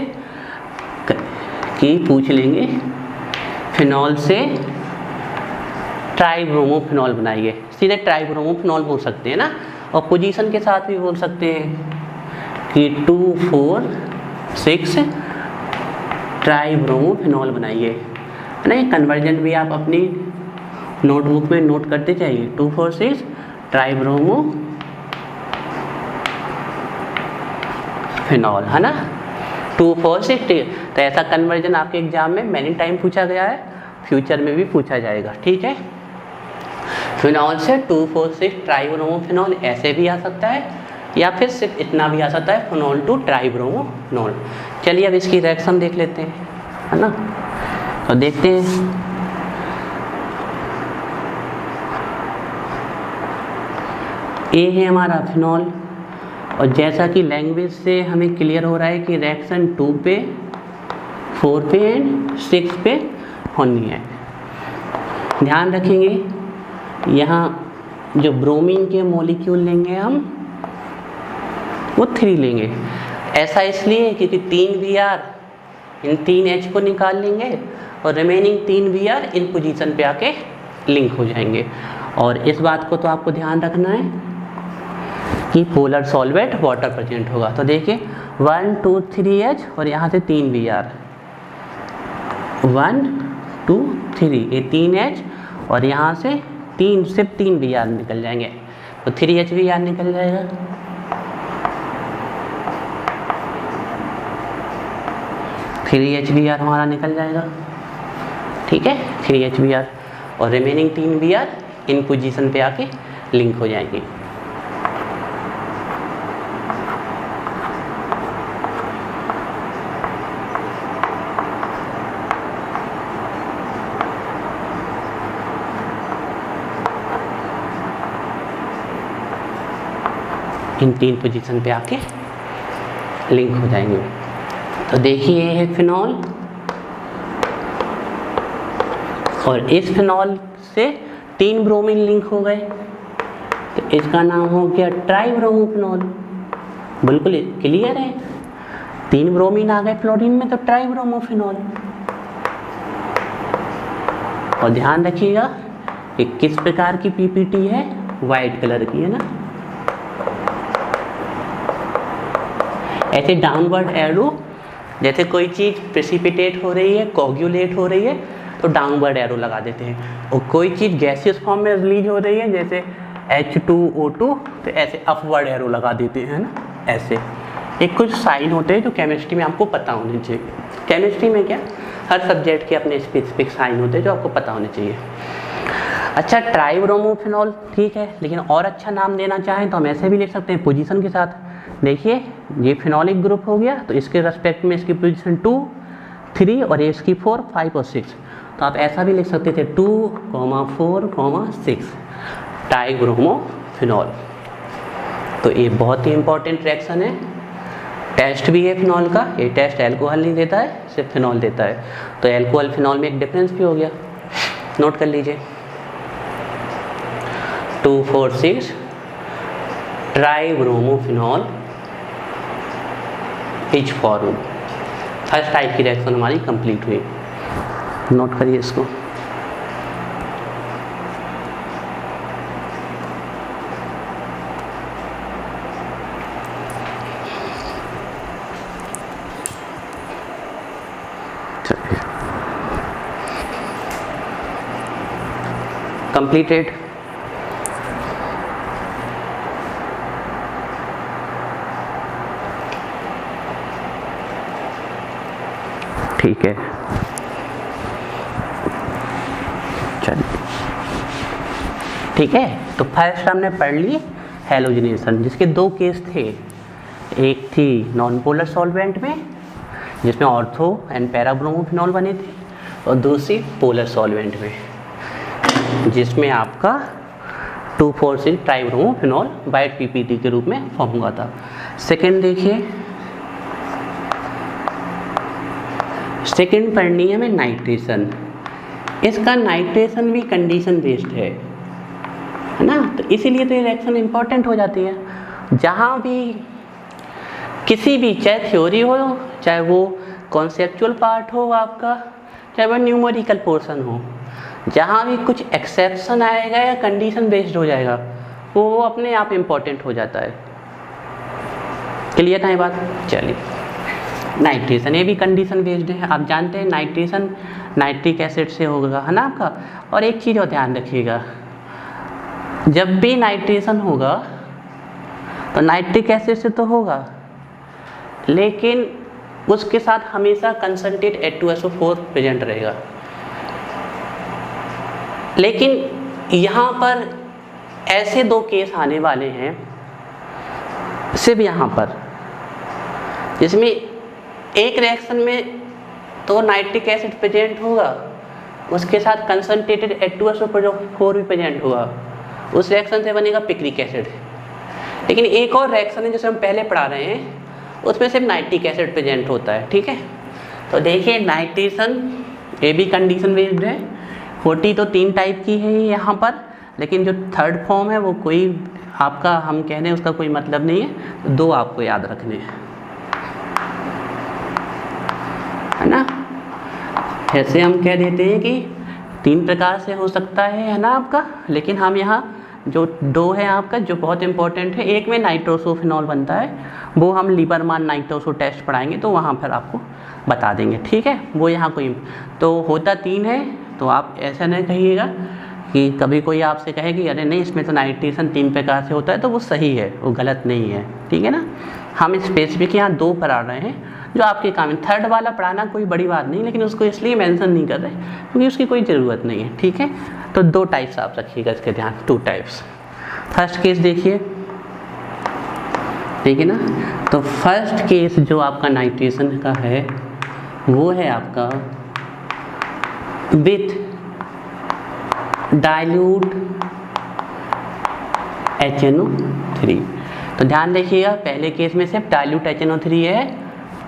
कि पूछ लेंगे फिनॉल से ट्राइब्रोमोफिनॉल बनाइए, सीधे ट्राइब्रोमोफिनॉल बोल सकते हैं ना, और पोजीशन के साथ भी बोल सकते हैं कि 2,4,6 ट्राइब्रोमोफिनॉल बनाइए, है ना। ये कन्वर्जन भी आप अपनी नोटबुक में नोट करते जाइए, 2,4,6 ट्राइब्रोमोफिनॉल, है ना, 2,4,6। तो ऐसा कन्वर्जन आपके एग्जाम में मैनी टाइम पूछा गया है, फ्यूचर में भी पूछा जाएगा, ठीक है। फिनॉल से 2,4,6 ट्राइब्रोमोफिनॉल ऐसे भी आ सकता है, या फिर सिर्फ इतना भी आ सकता है, फिनॉल टू ट्राइब्रोमोफिनॉल। चलिए अब इसकी रिएक्शन देख लेते हैं, है ना। तो देखते हैं, ये है हमारा फिनॉल, और जैसा कि लैंग्वेज से हमें क्लियर हो रहा है कि रिएक्शन 2 पे, 4 पे एंड 6 पे होनी है। ध्यान रखेंगे, यहाँ जो ब्रोमीन के मॉलिक्यूल लेंगे हम वो 3 लेंगे। ऐसा इसलिए क्योंकि 3 Br इन 3 H को निकाल लेंगे और रिमेनिंग 3 Br इन पोजीशन पे आके लिंक हो जाएंगे। और इस बात को तो आपको ध्यान रखना है कि पोलर सॉल्वेंट वाटर प्रेजेंट होगा। तो देखिए 1 2 3 H और यहाँ से 3 Br, 1 2 3, ये 3 H और यहाँ से सिर्फ 3 Br निकल जाएंगे, तो 3 HBr निकल जाएगा। थ्री HBr हमारा निकल जाएगा, ठीक है, 3 HBr, और रिमेनिंग 3 Br इन पोजीशन पे आके लिंक हो जाएंगे। इन 3 पोजीशन पे आके लिंक हो जाएंगे। तो देखिए ये है फिनॉल, और इस फिनॉल से 3 ब्रोमीन लिंक हो गए, तो इसका नाम हो गया ट्राइब्रोमोफिनॉल। बिल्कुल क्लियर है, 3 ब्रोमीन आ गए फ्लोरीन में तो ट्राइब्रोमोफिनॉल। और ध्यान रखिएगा कि किस प्रकार की पीपीटी है, वाइट कलर की, है ना। ऐसे डाउनवर्ड एरो, जैसे कोई चीज़ प्रेसिपिटेट हो रही है, कोगुलेट हो रही है, तो डाउनवर्ड एरो लगा देते हैं। और कोई चीज़ गैसियस फॉर्म में रिलीज हो रही है, जैसे H2O2, तो ऐसे अपवर्ड एरो लगा देते हैं ना। ऐसे एक कुछ साइन होते हैं जो केमिस्ट्री में आपको पता होने चाहिए। केमिस्ट्री में क्या, हर सब्जेक्ट के अपने स्पेसिफिक साइन होते हैं जो आपको पता होने चाहिए। अच्छा, ट्राइब्रोमोफिनॉल, ठीक है, लेकिन और अच्छा नाम देना चाहें तो हम ऐसे भी लिख सकते हैं पोजीशन के साथ। देखिए ये फिनॉलिक ग्रुप हो गया, तो इसके रेस्पेक्ट में इसकी पोजीशन 2, 3 और ये इसकी 4, 5 और 6। तो आप ऐसा भी लिख सकते थे 2, 4, 6 ट्राइब्रोमोफिनॉल। तो ये बहुत ही इंपॉर्टेंट रिएक्शन है, टेस्ट भी है फिनॉल का। ये टेस्ट अल्कोहल नहीं देता है, सिर्फ फिनॉल देता है। तो अल्कोहल फिनॉल में एक डिफरेंस भी हो गया, नोट कर लीजिए। 2,4,6 tribromophenol is formed. First type की रिएक्शन हमारी कंप्लीट हुई, नोट करिए इसको। कंप्लीटेड। ठीक है, चलिए ठीक है। तो फर्स्ट हमने पढ़ ली हैलोजिनेशन, जिसके दो केस थे। एक थी नॉन पोलर सॉल्वेंट में जिसमें ऑर्थो एंड पैराब्रोमोफिनॉल बने थे, और दूसरी पोलर सॉल्वेंट में जिसमें आपका 2,4,6 ट्राइब्रोमोफिनॉल वाइट पीपीटी के रूप में फॉर्म हुआ था। सेकेंड देखिए, सेकेंड पढ़नी है हमें नाइट्रेशन। इसका नाइट्रेशन भी कंडीशन बेस्ड है ना, तो इसीलिए तो ये रिएक्शन इंपॉर्टेंट हो जाती है। जहाँ भी किसी भी, चाहे थ्योरी हो, चाहे वो कॉन्सेप्चुअल पार्ट हो आपका, चाहे वो न्यूमेरिकल पोर्शन हो, जहाँ भी कुछ एक्सेप्शन आएगा या कंडीशन बेस्ड हो जाएगा, वो अपने आप इम्पॉर्टेंट हो जाता है। क्लियर है बात? चलिए, नाइट्रेशन ये भी कंडीशन बेस्ड है। आप जानते हैं नाइट्रेशन नाइट्रिक एसिड से होगा, है ना आपका। और एक चीज़ और ध्यान रखिएगा, जब भी नाइट्रेशन होगा तो नाइट्रिक एसिड से तो होगा, लेकिन उसके साथ हमेशा कंसंट्रेट H2SO4 प्रेजेंट रहेगा। लेकिन यहाँ पर ऐसे दो केस आने वाले हैं सिर्फ यहाँ पर, जिसमें एक रिएक्शन में तो नाइट्रिक एसिड प्रेजेंट होगा, उसके साथ कंसंट्रेटेड H2SO4 भी प्रेजेंट होगा, उस रिएक्शन से बनेगा पिक्रिक एसिड। लेकिन एक और रिएक्शन है जिसे हम पहले पढ़ा रहे हैं, उसमें सिर्फ नाइट्रिक एसिड प्रेजेंट होता है, ठीक है। तो देखिए नाइट्रेशन ये भी कंडीशन बेस्ड है। 40 तो 3 टाइप की है यहाँ पर, लेकिन जो थर्ड फॉर्म है वो कोई आपका, हम कह रहे हैं उसका कोई मतलब नहीं है, तो 2 आपको याद रखने हैं, है ना। ऐसे हम कह देते हैं कि 3 प्रकार से हो सकता है ना आपका, लेकिन हम यहाँ जो 2 है आपका जो बहुत इंपॉर्टेंट है, एक में नाइट्रोसोफिनॉल बनता है, वो हम लीबरमान नाइट्रोसो टेस्ट पढ़ाएंगे तो वहाँ पर आपको बता देंगे, ठीक है। वो यहाँ कोई तो होता 3 है, तो आप ऐसा नहीं कहिएगा कि कभी कोई आपसे कहे कि अरे नहीं इसमें तो नाइट्रेशन 3 प्रकार से होता है, तो वो सही है, वो गलत नहीं है, ठीक है ना। हम स्पेसिफिक यहाँ 2 पढ़ा रहे हैं जो आपके काम है। थर्ड वाला पढ़ाना कोई बड़ी बात नहीं, लेकिन उसको इसलिए मेंशन नहीं कर रहे क्योंकि उसकी कोई ज़रूरत नहीं है, ठीक है। तो 2 टाइप्स आप रखिएगा इसके ध्यान, 2 टाइप्स। फर्स्ट केस देखिए, ठीक है ना। तो फर्स्ट केस जो आपका नाइट्रेशन का है वो है आपका विथ डाइल्यूट HNO3। तो ध्यान देखिएगा, पहले केस में सिर्फ डाइल्यूट HNO3 है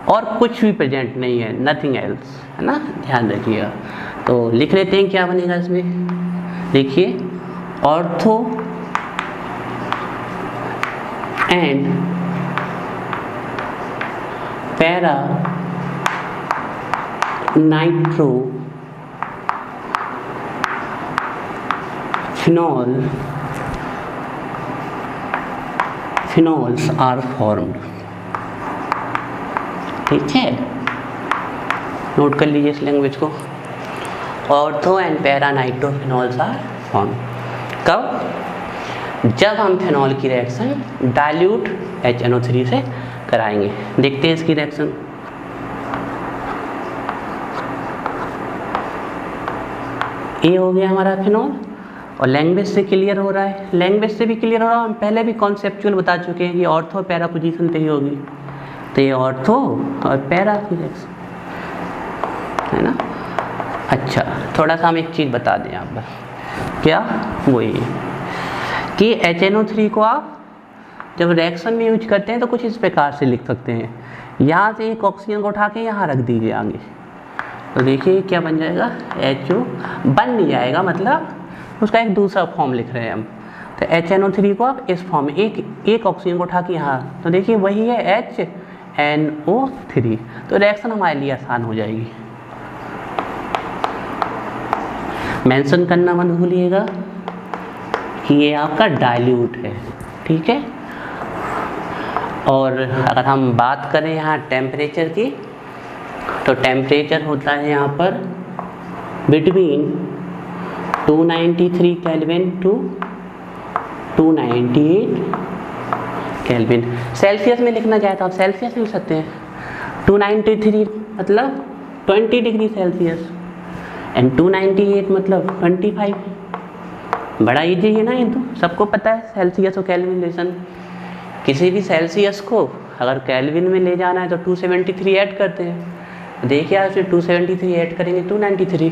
और कुछ भी प्रेजेंट नहीं है, नथिंग एल्स, है ना। ध्यान रखिएगा। तो लिख लेते हैं क्या बनेगा इसमें, देखिए ortho and para nitro phenols are formed, ठीक है। नोट कर लीजिए इस लैंग्वेज को, ortho and para nitro phenols are formed. कब? जब हम फिनॉल की रिएक्शन डाइल्यूट HNO3 से कराएंगे। देखते हैं इसकी रिएक्शन। ये हो गया हमारा फिनॉल। और लैंग्वेज से क्लियर हो रहा है, लैंग्वेज से भी क्लियर हो रहा है। हम पहले भी कॉन्सेप्चुअल बता चुके हैं कि ऑर्थो पैरा पोजीशन पे ही होगी, तो ये ऑर्थो और पैरा की रिएक्शन है ना। अच्छा, थोड़ा सा हम एक चीज़ बता दें आप, क्या वो ये कि HNO3 को आप जब रिएक्शन में यूज करते हैं तो कुछ इस प्रकार से लिख सकते हैं। यहाँ से एक ऑक्सीजन को उठा के यहाँ रख दीजिए आगे, तो देखिए क्या बन जाएगा, HO बन नहीं जाएगा, मतलब उसका एक दूसरा फॉर्म लिख रहे हैं हम। तो HNO3 को आप इस फॉर्म में एक ऑक्सीजन को उठा के यहाँ, तो देखिए वही है HNO3। तो रिएक्शन हमारे लिए आसान हो जाएगी। मेंशन करना मत भूलिएगा कि ये आपका डाइल्यूट है, ठीक है। और अगर हम बात करें यहाँ टेम्परेचर की, तो टेम्परेचर होता है यहाँ पर between 293 kelvin to 298 kelvin. Celsius में लिखना चाहे तो आप सेल्सियस में लिख सकते हैं। 293 मतलब 20 डिग्री सेल्सियस एंड 298 मतलब 25। बड़ा इजी है ना, ये तो सबको पता है सेल्सियस और केल्विन रिलेशन। किसी भी सेल्सियस को अगर केल्विन में ले जाना है तो 273 ऐड करते हैं। देखिए आप इसमें 273 ऐड करेंगे 293,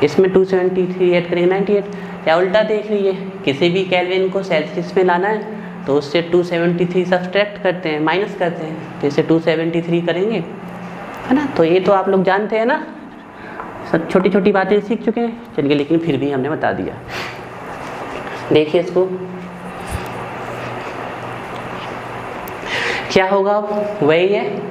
इसमें 273 ऐड करेंगे 98, या उल्टा देख लीजिए, किसी भी केल्विन को सेल्सियस में लाना है तो उससे 273 सब्सट्रैक्ट करते हैं, माइनस करते हैं, तो इससे 273 करेंगे, है ना। तो ये तो आप लोग जानते हैं ना, सब छोटी छोटी बातें सीख चुके हैं। चलिए, लेकिन फिर भी हमने बता दिया। देखिए इसको क्या होगा, वही है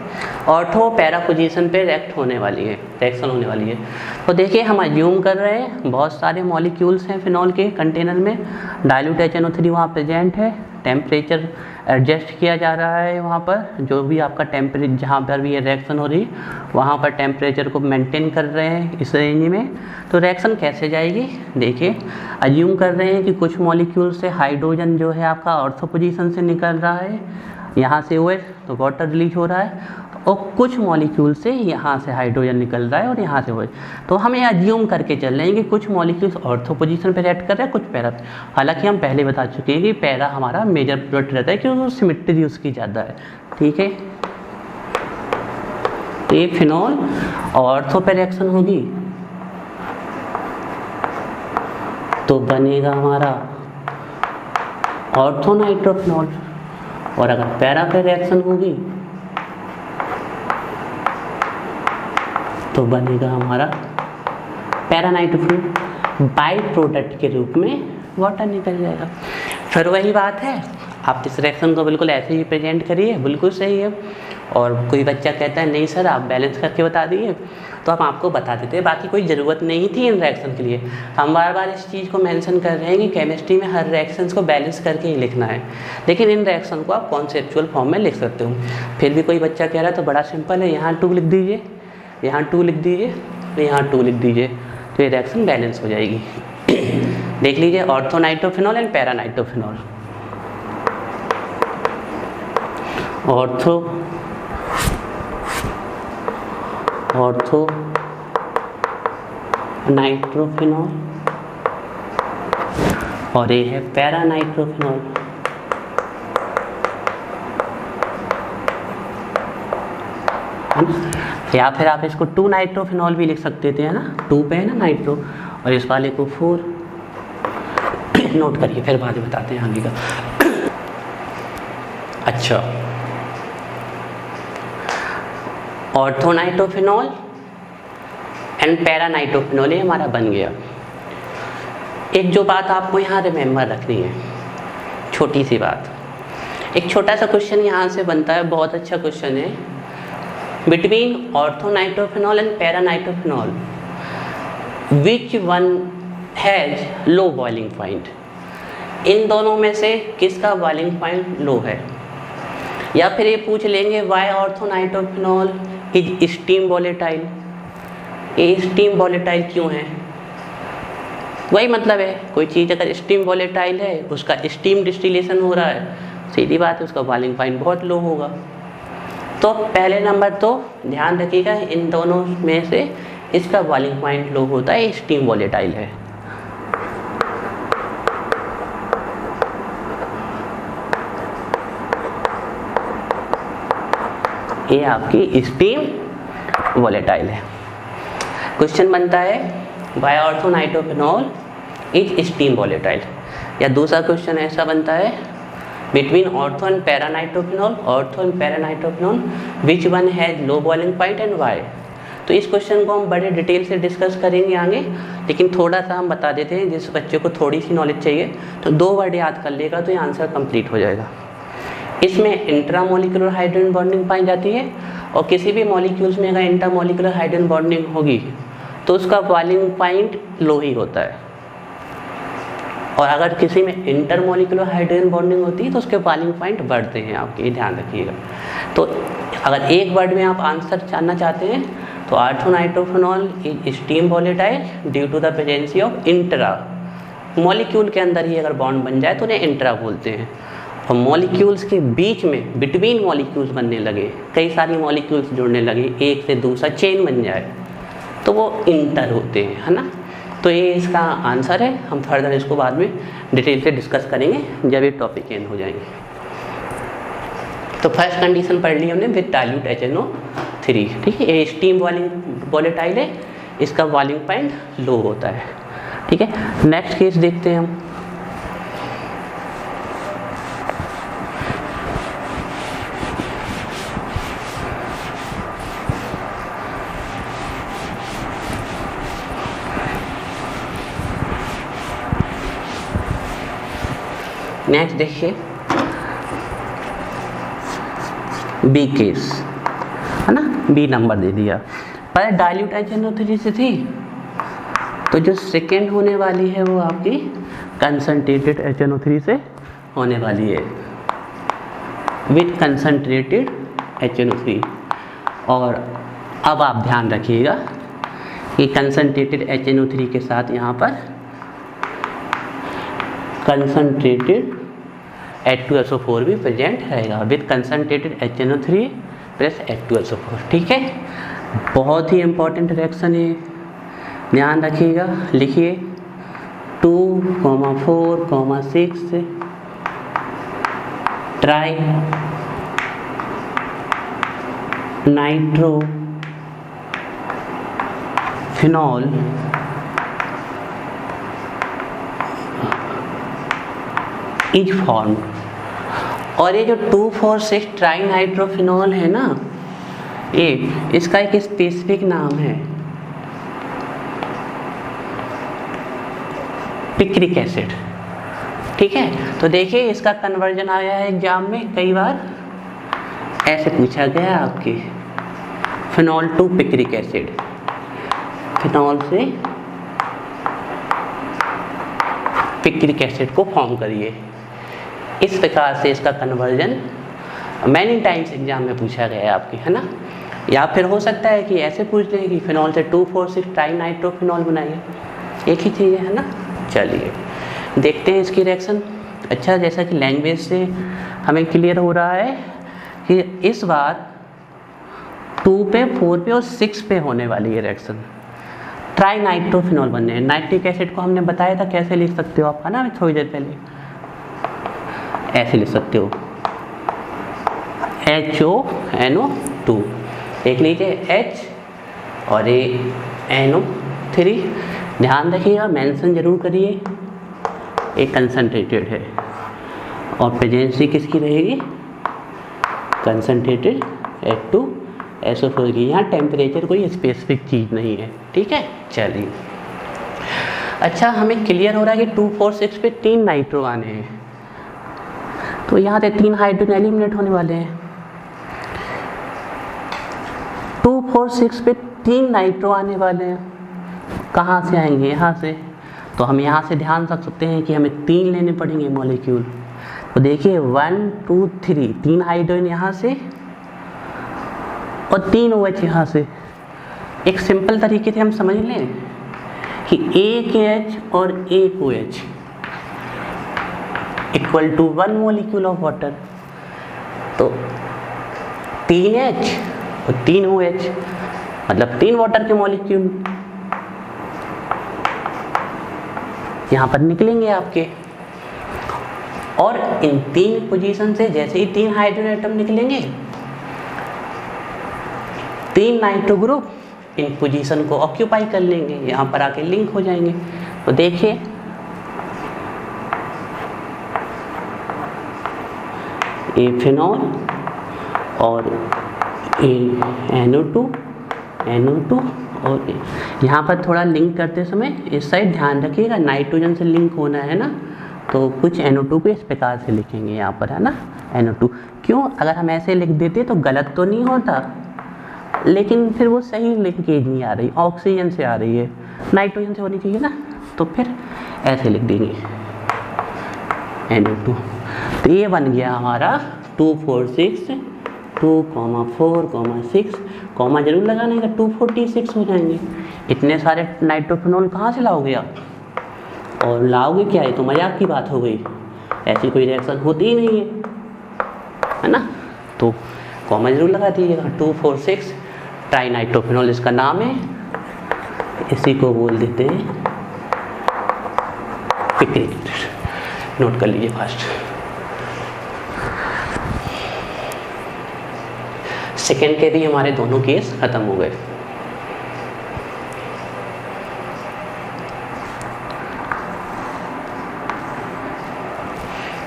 ऑर्थो पैरा पोजीशन पे रिएक्शन होने वाली है। तो देखिए हम अज्यूम कर रहे हैं बहुत सारे मॉलिक्यूल्स हैं फिनॉल के कंटेनर में, डाइल्यूट HNO3 वहाँ प्रेजेंट है, टेम्परेचर एडजस्ट किया जा रहा है वहाँ पर, जो भी आपका टेम्परेचर जहाँ पर भी ये रिएक्शन हो रही वहाँ पर टेम्परेचर को मेंटेन कर रहे हैं इस रेंज में। तो रिएक्शन कैसे जाएगी, देखिए अज्यूम कर रहे हैं कि कुछ मॉलिक्यूल से हाइड्रोजन जो है आपका ऑर्थो पोजीशन से निकल रहा है, यहाँ से OH तो वाटर रिलीज हो रहा है, और कुछ मॉलिक्यूल से यहाँ से हाइड्रोजन निकल रहा है और यहाँ से OH। तो हम ये अज्यूम करके चल रहे हैं कि कुछ मॉलिक्यूल्स ऑर्थो पोजीशन पे रिएक्ट कर रहे हैं, कुछ पैरा। हालांकि हम पहले बता चुके हैं कि पैरा हमारा मेजर प्रोडक्ट रहता है क्योंकि सिमेट्री उसकी ज़्यादा है, ठीक है। तो ये फिनॉल ऑर्थो पे रिएक्शन होगी तो बनेगा हमारा ऑर्थो नाइट्रोफिनॉल, और अगर पैरा पे रिएक्शन होगी तो बनेगा हमारा पैरा नाइट्रोफिनॉल। बाई प्रोडक्ट के रूप में वाटर निकल जाएगा। फिर वही बात है, आप इस रिएक्शन को बिल्कुल ऐसे ही प्रेजेंट करिए, बिल्कुल सही है। और कोई बच्चा कहता है नहीं सर आप बैलेंस करके बता दिए, तो हम आपको बता देते हैं, बाकी कोई ज़रूरत नहीं थी इन रिएक्शन के लिए। हम बार बार इस चीज़ को मेंशन कर रहे हैं कि केमिस्ट्री में हर रिएक्शंस को बैलेंस करके ही लिखना है, लेकिन इन रिएक्शन को आप कॉन्सेप्चुअल फॉर्म में लिख सकते हो। फिर भी कोई बच्चा कह रहा है तो बड़ा सिंपल है, यहाँ 2 लिख दीजिए, यहाँ 2 लिख दीजिए, यहाँ 2 लिख दीजिए, तो ये रिएक्शन बैलेंस हो जाएगी। देख लीजिए ortho nitrophenol and para nitrophenol. Ortho nitrophenol और ये है पैरा नाइट्रोफिनॉल। या फिर आप इसको 2 नाइट्रोफिनॉल भी लिख सकते थे, है ना, 2 पे है ना नाइट्रो, और इस वाले को 4। नोट करिए, फिर बाद में बताते हैं आगे का। अच्छा, ortho nitrophenol and para nitrophenol ये हमारा बन गया। एक जो बात आपको यहाँ रिमेंबर रखनी है, छोटी सी बात, एक छोटा सा क्वेश्चन यहाँ से बनता है, बहुत अच्छा क्वेश्चन है। Between ortho nitrophenol and para nitrophenol which one has low boiling point, इन दोनों में से किसका बॉइलिंग पॉइंट लो है। या फिर ये पूछ लेंगे why ortho nitrophenol is steam volatile, ये स्टीम वॉलेटाइल क्यों है। वही मतलब है, कोई चीज़ अगर स्टीम वॉलेटाइल है, उसका स्टीम डिस्टिलेशन हो रहा है, सीधी बात है उसका बॉइलिंग पॉइंट बहुत लो होगा। तो पहले नंबर तो ध्यान रखिएगा, इन दोनों में से इसका बॉइलिंग पॉइंट लो होता है, स्टीम वॉलेटाइल है। ये आपकी स्टीम वॉलेटाइल है। क्वेश्चन बनता है why orthonitrophenol is steam volatile, या दूसरा क्वेश्चन ऐसा बनता है between ortho and paranitrophenol, which one has low boiling point and why. तो इस क्वेश्चन को हम बड़े डिटेल से डिस्कस करेंगे आगे, लेकिन थोड़ा सा हम बता देते हैं जिस बच्चे को थोड़ी सी नॉलेज चाहिए तो 2 वर्ड याद कर लेगा तो ये आंसर कंप्लीट हो जाएगा। इसमें इंट्रामोलिकुलर हाइड्रोजन बॉन्डिंग पाई जाती है, और किसी भी मॉलिक्यूल्स में अगर इंट्रामोलिकुलर हाइड्रोजन बॉन्डिंग होगी तो उसका बॉइलिंग पॉइंट लो ही होता है, और अगर किसी में इंटरमोलिकुलर हाइड्रोजन बॉन्डिंग होती है तो उसके बॉइलिंग पॉइंट बढ़ते हैं आपके, ध्यान रखिएगा। तो अगर एक वर्ड में आप आंसर जानना चाहते हैं तो orthonitrophenol is steam volatile due to the presence of intra, molecule के अंदर ही अगर बॉन्ड बन जाए तो उन्हें इंट्रा बोलते हैं, और मॉलिक्यूल्स के बीच में बिटवीन मॉलिक्यूल्स बनने लगे, कई सारी मॉलिक्यूल्स जुड़ने लगे, एक से दूसरा चेन बन जाए तो वो इंटर होते हैं, है ना। तो ये इसका आंसर है। हम फर्दर इसको बाद में डिटेल से डिस्कस करेंगे जब ये टॉपिक एंड हो जाएंगे। तो फर्स्ट कंडीशन पढ़ ली हमने विद डाइल्यूट HNO3, ठीक है। ये स्टीम वॉलेटाइल है, इसका बॉइलिंग पॉइंट लो होता है, ठीक है। नेक्स्ट केस देखते हैं हम। नेक्स्ट देखिए बी केस, है ना, बी नंबर दे दिया। पर डाइल्यूट HNO3 से थी, तो जो सेकेंड होने वाली है वो आपकी कंसंट्रेटेड HNO3 से होने वाली है, विथ कंसंट्रेटेड HNO3। और अब आप ध्यान रखिएगा कि कंसंट्रेटेड HNO3 के साथ यहाँ पर कंसंट्रेटेड H2SO4 भी प्रेजेंट रहेगा, with concentrated HNO3 plus H2SO4, ठीक है। बहुत ही इंपॉर्टेंट रिएक्शन है, ध्यान रखिएगा। लिखिए 2,4,6 tri nitro phenol is form. और ये जो 2,4,6 ट्राइनाइट्रोफिनॉल है ना, ये इसका एक स्पेसिफिक नाम है पिक्रिक एसिड, ठीक है। तो देखिए इसका कन्वर्जन आया है एग्जाम में कई बार, ऐसे पूछा गया आपके phenol to picric acid, phenol से पिक्रिक एसिड को फॉर्म करिए। इस प्रकार से इसका कन्वर्जन मैनी टाइम्स एग्जाम में पूछा गया है आपके, है ना। या फिर हो सकता है कि ऐसे पूछ लें कि फिनॉल से 2,4,6 ट्राइनाइट्रोफिनॉल बनाइए, एक ही चीज़ है ना। चलिए देखते हैं इसकी रिएक्शन। अच्छा, जैसा कि लैंग्वेज से हमें क्लियर हो रहा है कि इस बार 2 पे, 4 पे और 6 पे होने वाली है रिएक्शन। ट्राइनाइट्रोफिनॉल बनने हैं। नाइट्रिक एसिड को हमने बताया था कैसे लिख सकते हो आप, है ना, थोड़ी देर पहले ऐसे लिख सकते हो HONO2, एक नीचे H और ये NO3। ध्यान रखिएगा, मेंशन जरूर करिए, एक कंसंट्रेटेड है और प्रेजेंसी किसकी रहेगी, कंसंट्रेटेड H2SO4 की। यहाँ टेम्परेचर कोई स्पेसिफिक चीज़ नहीं है, ठीक है। चलिए, अच्छा हमें क्लियर हो रहा है कि 2,4,6 पे 3 नाइट्रो आने हैं, तो यहाँ से 3 हाइड्रोजन एलिमिनेट होने वाले हैं। 2,4,6 पे 3 नाइट्रो आने वाले हैं, कहाँ से आएंगे, यहाँ से। तो हम यहाँ से ध्यान रख सकते हैं कि हमें 3 लेने पड़ेंगे मॉलिक्यूल। तो देखिए 1 2 3, 3 हाइड्रोजन यहाँ से और 3 OH यहाँ से। एक सिंपल तरीके से हम समझ लें कि एक H और एक OH equal to 1 molecule of water. तो 3H और 3 OH मतलब 3 वाटर के मॉलिक्यूल यहाँ पर निकलेंगे आपके। और इन 3 पोजीशन से जैसे ही 3 हाइड्रोजन एटम निकलेंगे, 3 नाइट्रो ग्रुप इन पोजीशन को ऑक्यूपाई कर लेंगे, यहाँ पर आके लिंक हो जाएंगे। तो देखिए ए फिनॉल और NO2 और यहाँ पर थोड़ा लिंक करते समय इस साइड ध्यान रखिएगा, नाइट्रोजन से लिंक होना है ना, तो कुछ NO2 को इस प्रकार से लिखेंगे यहाँ पर, है ना, NO2। क्यों? अगर हम ऐसे लिख देते तो गलत तो नहीं होता, लेकिन फिर वो सही लिंकेज नहीं आ रही, ऑक्सीजन से आ रही है, नाइट्रोजन से होनी चाहिए ना, तो फिर ऐसे लिख देंगे NO2। तो ये बन गया हमारा 246, 2,4,6, कॉमा जरूर लगाने का, 246 हो जाएंगे। इतने सारे नाइट्रोफिनॉल कहाँ से लाओगे आप? और लाओगे क्या, है तो मजाक की बात हो गई, ऐसी कोई रिएक्शन होती ही नहीं है ना। तो कॉमा जरूर लगा दीजिएगा। 246 ट्राई नाइट्रोफिनॉल इसका नाम है, इसी को बोल देते हैं पिक्रिक। नोट कर लीजिए फास्ट। सेकेंड के भी हमारे दोनों केस खत्म हो गए।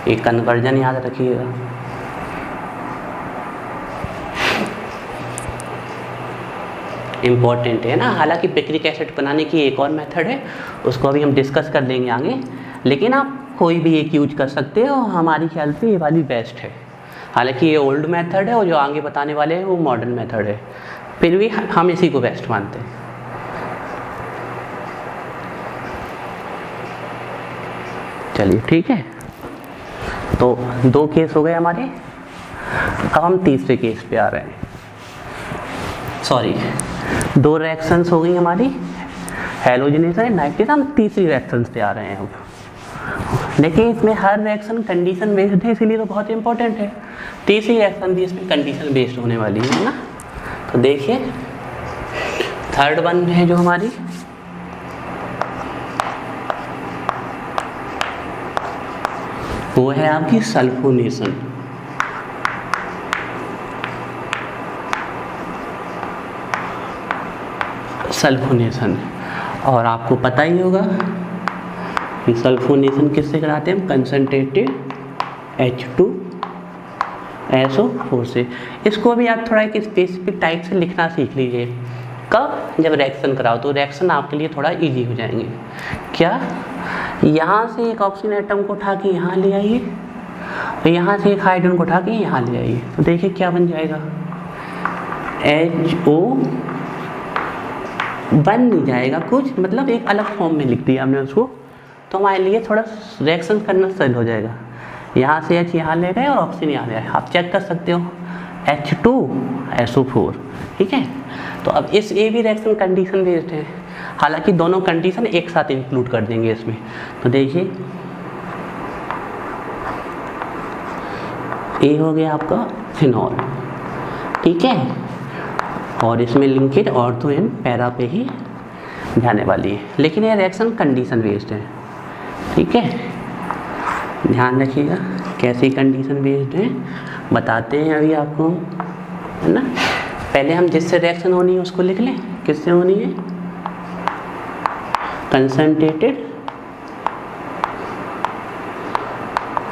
एक कन्वर्जन याद रखिएगा, इम्पॉर्टेंट है ना। हालांकि पिक्रिक एसिड बनाने की एक और मेथड है, उसको अभी हम डिस्कस कर लेंगे आगे, लेकिन आप कोई भी एक यूज कर सकते हो, हमारी ख्याल से ये वाली बेस्ट है। हालांकि ये ओल्ड मेथड है और जो आगे बताने वाले हैं वो मॉडर्न मेथड है, फिर भी हम इसी को बेस्ट मानते हैं। चलिए ठीक है, तो 2 केस हो गए हमारे। अब हम तीसरे केस पे आ रहे हैं। सॉरी, 2 रिएक्शंस हो गई हमारी, हैलोजनेशन, नाइट्रेशन। हम तीसरी रिएक्शंस पे आ रहे हैं अब। देखिए इसमें हर रिएक्शन कंडीशन बेस्ड है, इसीलिए तो बहुत इंपॉर्टेंट है। तीसरी रिएक्शन भी इसमें कंडीशन बेस्ड होने वाली है ना। तो देखिए थर्ड वन है जो हमारी, वो है आपकी सल्फोनेशन। सल्फोनेशन, और आपको पता ही होगा कि सल्फोनेशन किससे कराते हैं हम? कंसंट्रेटेड H2SO4 से। इसको भी आप थोड़ा एक स्पेसिफिक टाइप से लिखना सीख लीजिए। कब? जब रिएक्शन कराओ, तो रिएक्शन आपके लिए थोड़ा इजी हो जाएंगे। क्या? यहाँ से एक ऑक्सीजन एटम को उठा के यहाँ ले आइए, और यहाँ से एक हाइड्रोजन को उठा के यहाँ ले आइए, तो देखिए क्या बन जाएगा। HO बन नहीं जाएगा कुछ, मतलब एक अलग फॉर्म में लिख दिया हमने उसको, तो हमारे लिए थोड़ा रिएक्शन करना सरल हो जाएगा। यहाँ से H यहाँ ले गए और ऑक्सीजन यहाँ ले आए, आप चेक कर सकते हो H2SO4, ठीक है। तो अब इस ये भी रिएक्शन कंडीशन बेस्ड है, हालांकि दोनों कंडीशन एक साथ इंक्लूड कर देंगे इसमें। तो देखिए ये हो गया आपका फिनॉल, ठीक है, और इसमें लिंकेज ऑर्थो एंड पैरा पे ही जाने वाली है, लेकिन ये रिएक्शन कंडीशन बेस्ड है, ठीक है। ध्यान रखिएगा कैसी कंडीशन बेस्ड है, बताते हैं अभी आपको, है ना। पहले हम जिससे रिएक्शन होनी है उसको लिख लें। किससे होनी है? कंसंट्रेटेड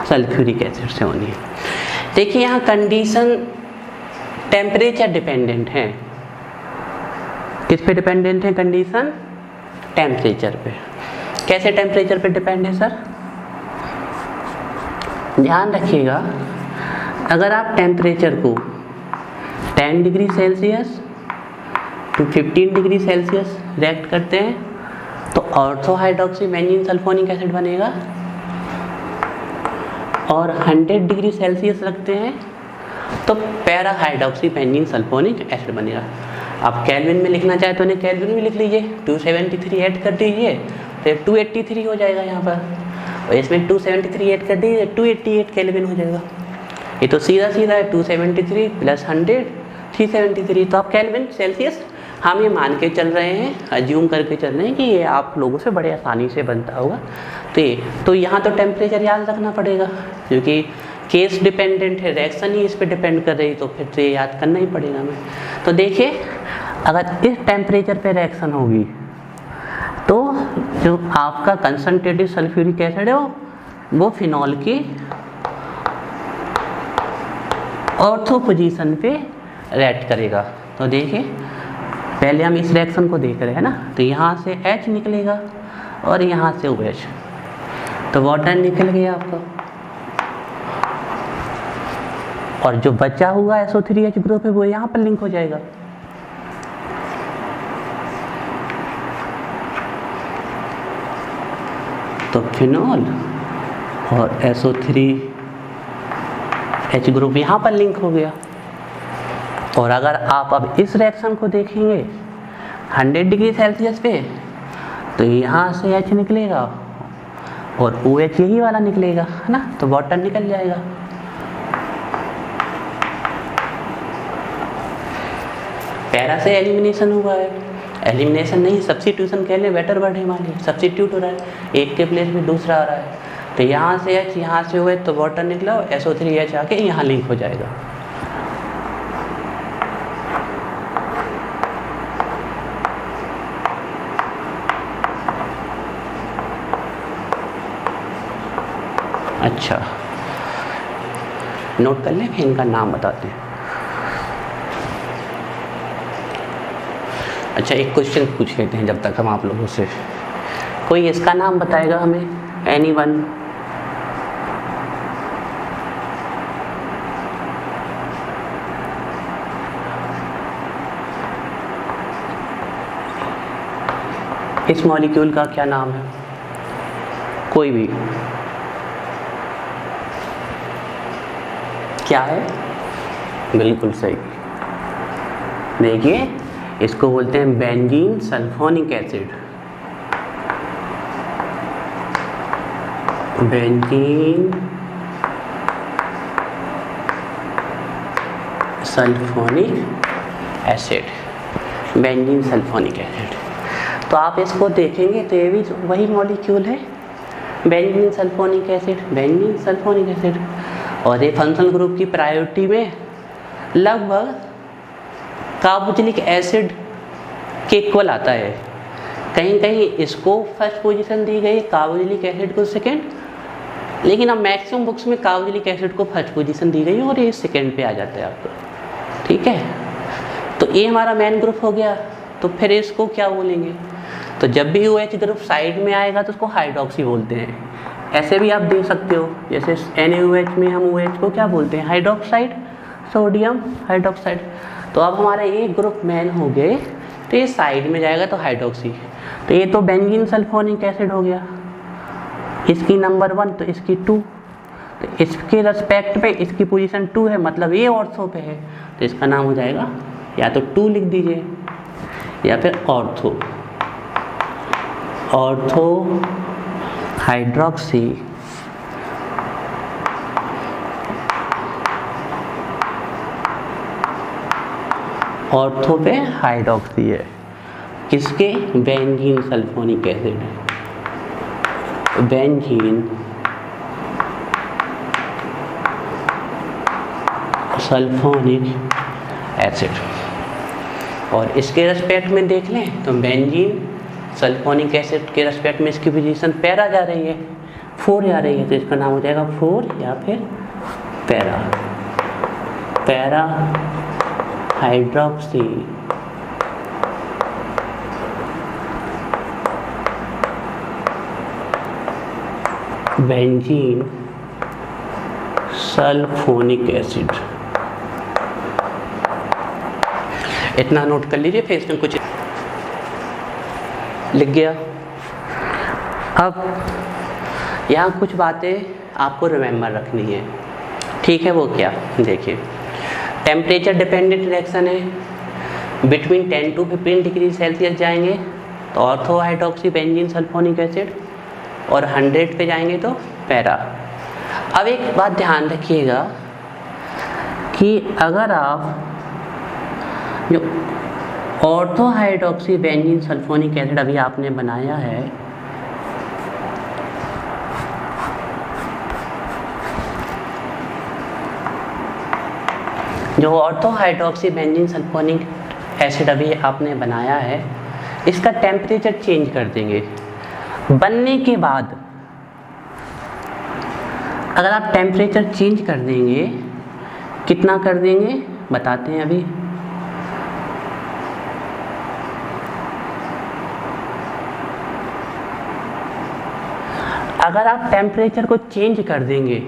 सल्फ्यूरिक एसिड से होनी है। देखिए यहाँ कंडीशन टेम्परेचर डिपेंडेंट है। किस पे डिपेंडेंट है कंडीशन? टेम्परेचर पे। कैसे टेम्परेचर पे डिपेंड है सर? ध्यान रखिएगा, अगर आप टेम्परेचर को 10 degree Celsius to 15 degree Celsius react करते हैं तो ortho hydroxy benzene sulphonic acid बनेगा, और 100 डिग्री सेल्सियस रखते हैं तो para hydroxy benzene sulphonic acid बनेगा। आप केल्विन में लिखना चाहे तो उन्हें केल्विन में लिख लीजिए, 273 ऐड कर दीजिए, फिर 283 हो जाएगा यहाँ पर, और इसमें 273 ऐड कर दीजिए, 288 केल्विन हो जाएगा। ये तो सीधा सीधा है, 273 प्लस 100 373। तो आप केल्विन सेल्सियस हम ये मान के चल रहे हैं, अज्यूम करके चल रहे हैं कि ये आप लोगों से बड़े आसानी से बनता होगा। तो यहाँ तो टेम्परेचर याद रखना पड़ेगा क्योंकि केस डिपेंडेंट है, रिएक्शन ही इस पे डिपेंड कर रही, तो फिर तो ये याद करना ही पड़ेगा हमें। तो देखिए अगर इस टेम्परेचर पे रिएक्शन होगी तो जो आपका कंसंट्रेटेड सल्फ्यूरिक एसिड है वो फिनॉल की ऑर्थो पोजीशन पे रिएक्ट करेगा। तो देखिए पहले हम इस रिएक्शन को देख रहे हैं ना, तो यहाँ से H निकलेगा और यहाँ से OH, तो वाटर निकल गया आपका, और जो बचा हुआ SO3H ग्रुप है वो यहाँ पर लिंक हो जाएगा। तो फिनॉल और SO3H ग्रुप यहाँ पर लिंक हो गया। और अगर आप अब इस रिएक्शन को देखेंगे 100 डिग्री सेल्सियस पे, तो यहाँ से H निकलेगा और OH यही वाला निकलेगा, है ना, तो वाटर निकल जाएगा। पैरा से एलिमिनेशन हुआ है, एलिमिनेशन नहीं सब्स्टिट्यूशन कह लें, बेटर वर्ड है हमारे लिए, सब्स्टिट्यूट हो रहा है, एक के प्लेस में दूसरा आ रहा है। तो यहाँ से H यहाँ से OH, तो वाटर निकला और SO3H आके यहाँ लिंक हो जाएगा। अच्छा नोट कर लें, फिर इनका नाम बताते हैं। अच्छा एक क्वेश्चन पूछ लेते हैं जब तक हम आप लोगों से, कोई इसका नाम बताएगा हमें, एनीवन? इस मॉलिक्यूल का क्या नाम है? कोई भी? क्या है? बिल्कुल सही। देखिए इसको बोलते हैं benzene sulphonic acid. Benzene sulphonic acid, benzene sulphonic acid. तो आप इसको देखेंगे तो ये भी वही मॉलिक्यूल है, benzene sulphonic acid, benzene sulphonic acid. और ये फंक्शनल ग्रुप की प्रायोरिटी में लगभग कार्बोक्सिलिक एसिड के इक्वल आता है। कहीं कहीं इसको फर्स्ट पोजीशन दी गई, कार्बोक्सिलिक एसिड को सेकंड, लेकिन अब मैक्सिमम बुक्स में कार्बोक्सिलिक एसिड को फर्स्ट पोजीशन दी गई है और ये सेकंड पे आ जाता है आपको। ठीक है, तो ये हमारा मेन ग्रुप हो गया। तो फिर इसको क्या बोलेंगे? तो जब भी OH ग्रुप साइड में आएगा तो उसको हाइड्रोक्सी बोलते हैं। ऐसे भी आप दे सकते हो, जैसे NaOH में हम OH को क्या बोलते हैं? Hydroxide, sodium hydroxide. तो अब हमारा एक ग्रुप मेन हो गए, तो ये साइड में जाएगा तो हाइड्रोक्सी। तो ये तो बेंजीन सल्फोनिक एसिड हो गया, इसकी नंबर 1 तो इसकी 2, तो इसके रेस्पेक्ट पे इसकी पोजीशन 2 है, मतलब ये ऑर्थो पे है, तो इसका नाम हो जाएगा या तो 2 लिख दीजिए या फिर ऑर्थो, ऑर्थो हाइड्रोक्सी। ऑर्थो पे हाइड्रोक्सी है, किसके? Benzene sulphonic acid, benzene sulphonic acid. और इसके रेस्पेक्ट में देख लें तो बेंजीन सल्फोनिक एसिड के रेस्पेक्ट में इसकी पोजीशन पैरा जा रही है, 4 जा रही है, तो इसका नाम हो जाएगा 4 या फिर para, para hydroxy. Benzene sulphonic acid. इतना नोट कर लीजिए, फिर इसमें कुछ लिख गया। अब यहाँ कुछ बातें आपको रिमेंबर रखनी है, ठीक है? वो क्या? देखिए टेम्परेचर डिपेंडेंट रिएक्शन है, बिटवीन 10 to 15 डिग्री सेल्सियस जाएंगे तो ortho hydroxy benzene sulphonic acid, और 100 पे जाएंगे तो पैरा। अब एक बात ध्यान रखिएगा कि अगर आप जो ortho hydroxy benzene sulphonic acid अभी आपने बनाया है, जो ortho hydroxy benzene sulphonic acid अभी आपने बनाया है, इसका टेम्परेचर चेंज कर देंगे। बनने के बाद अगर आप टेम्परेचर चेंज कर देंगे, कितना कर देंगे बताते हैं अभी। अगर आप टेम्परेचर को चेंज कर देंगे,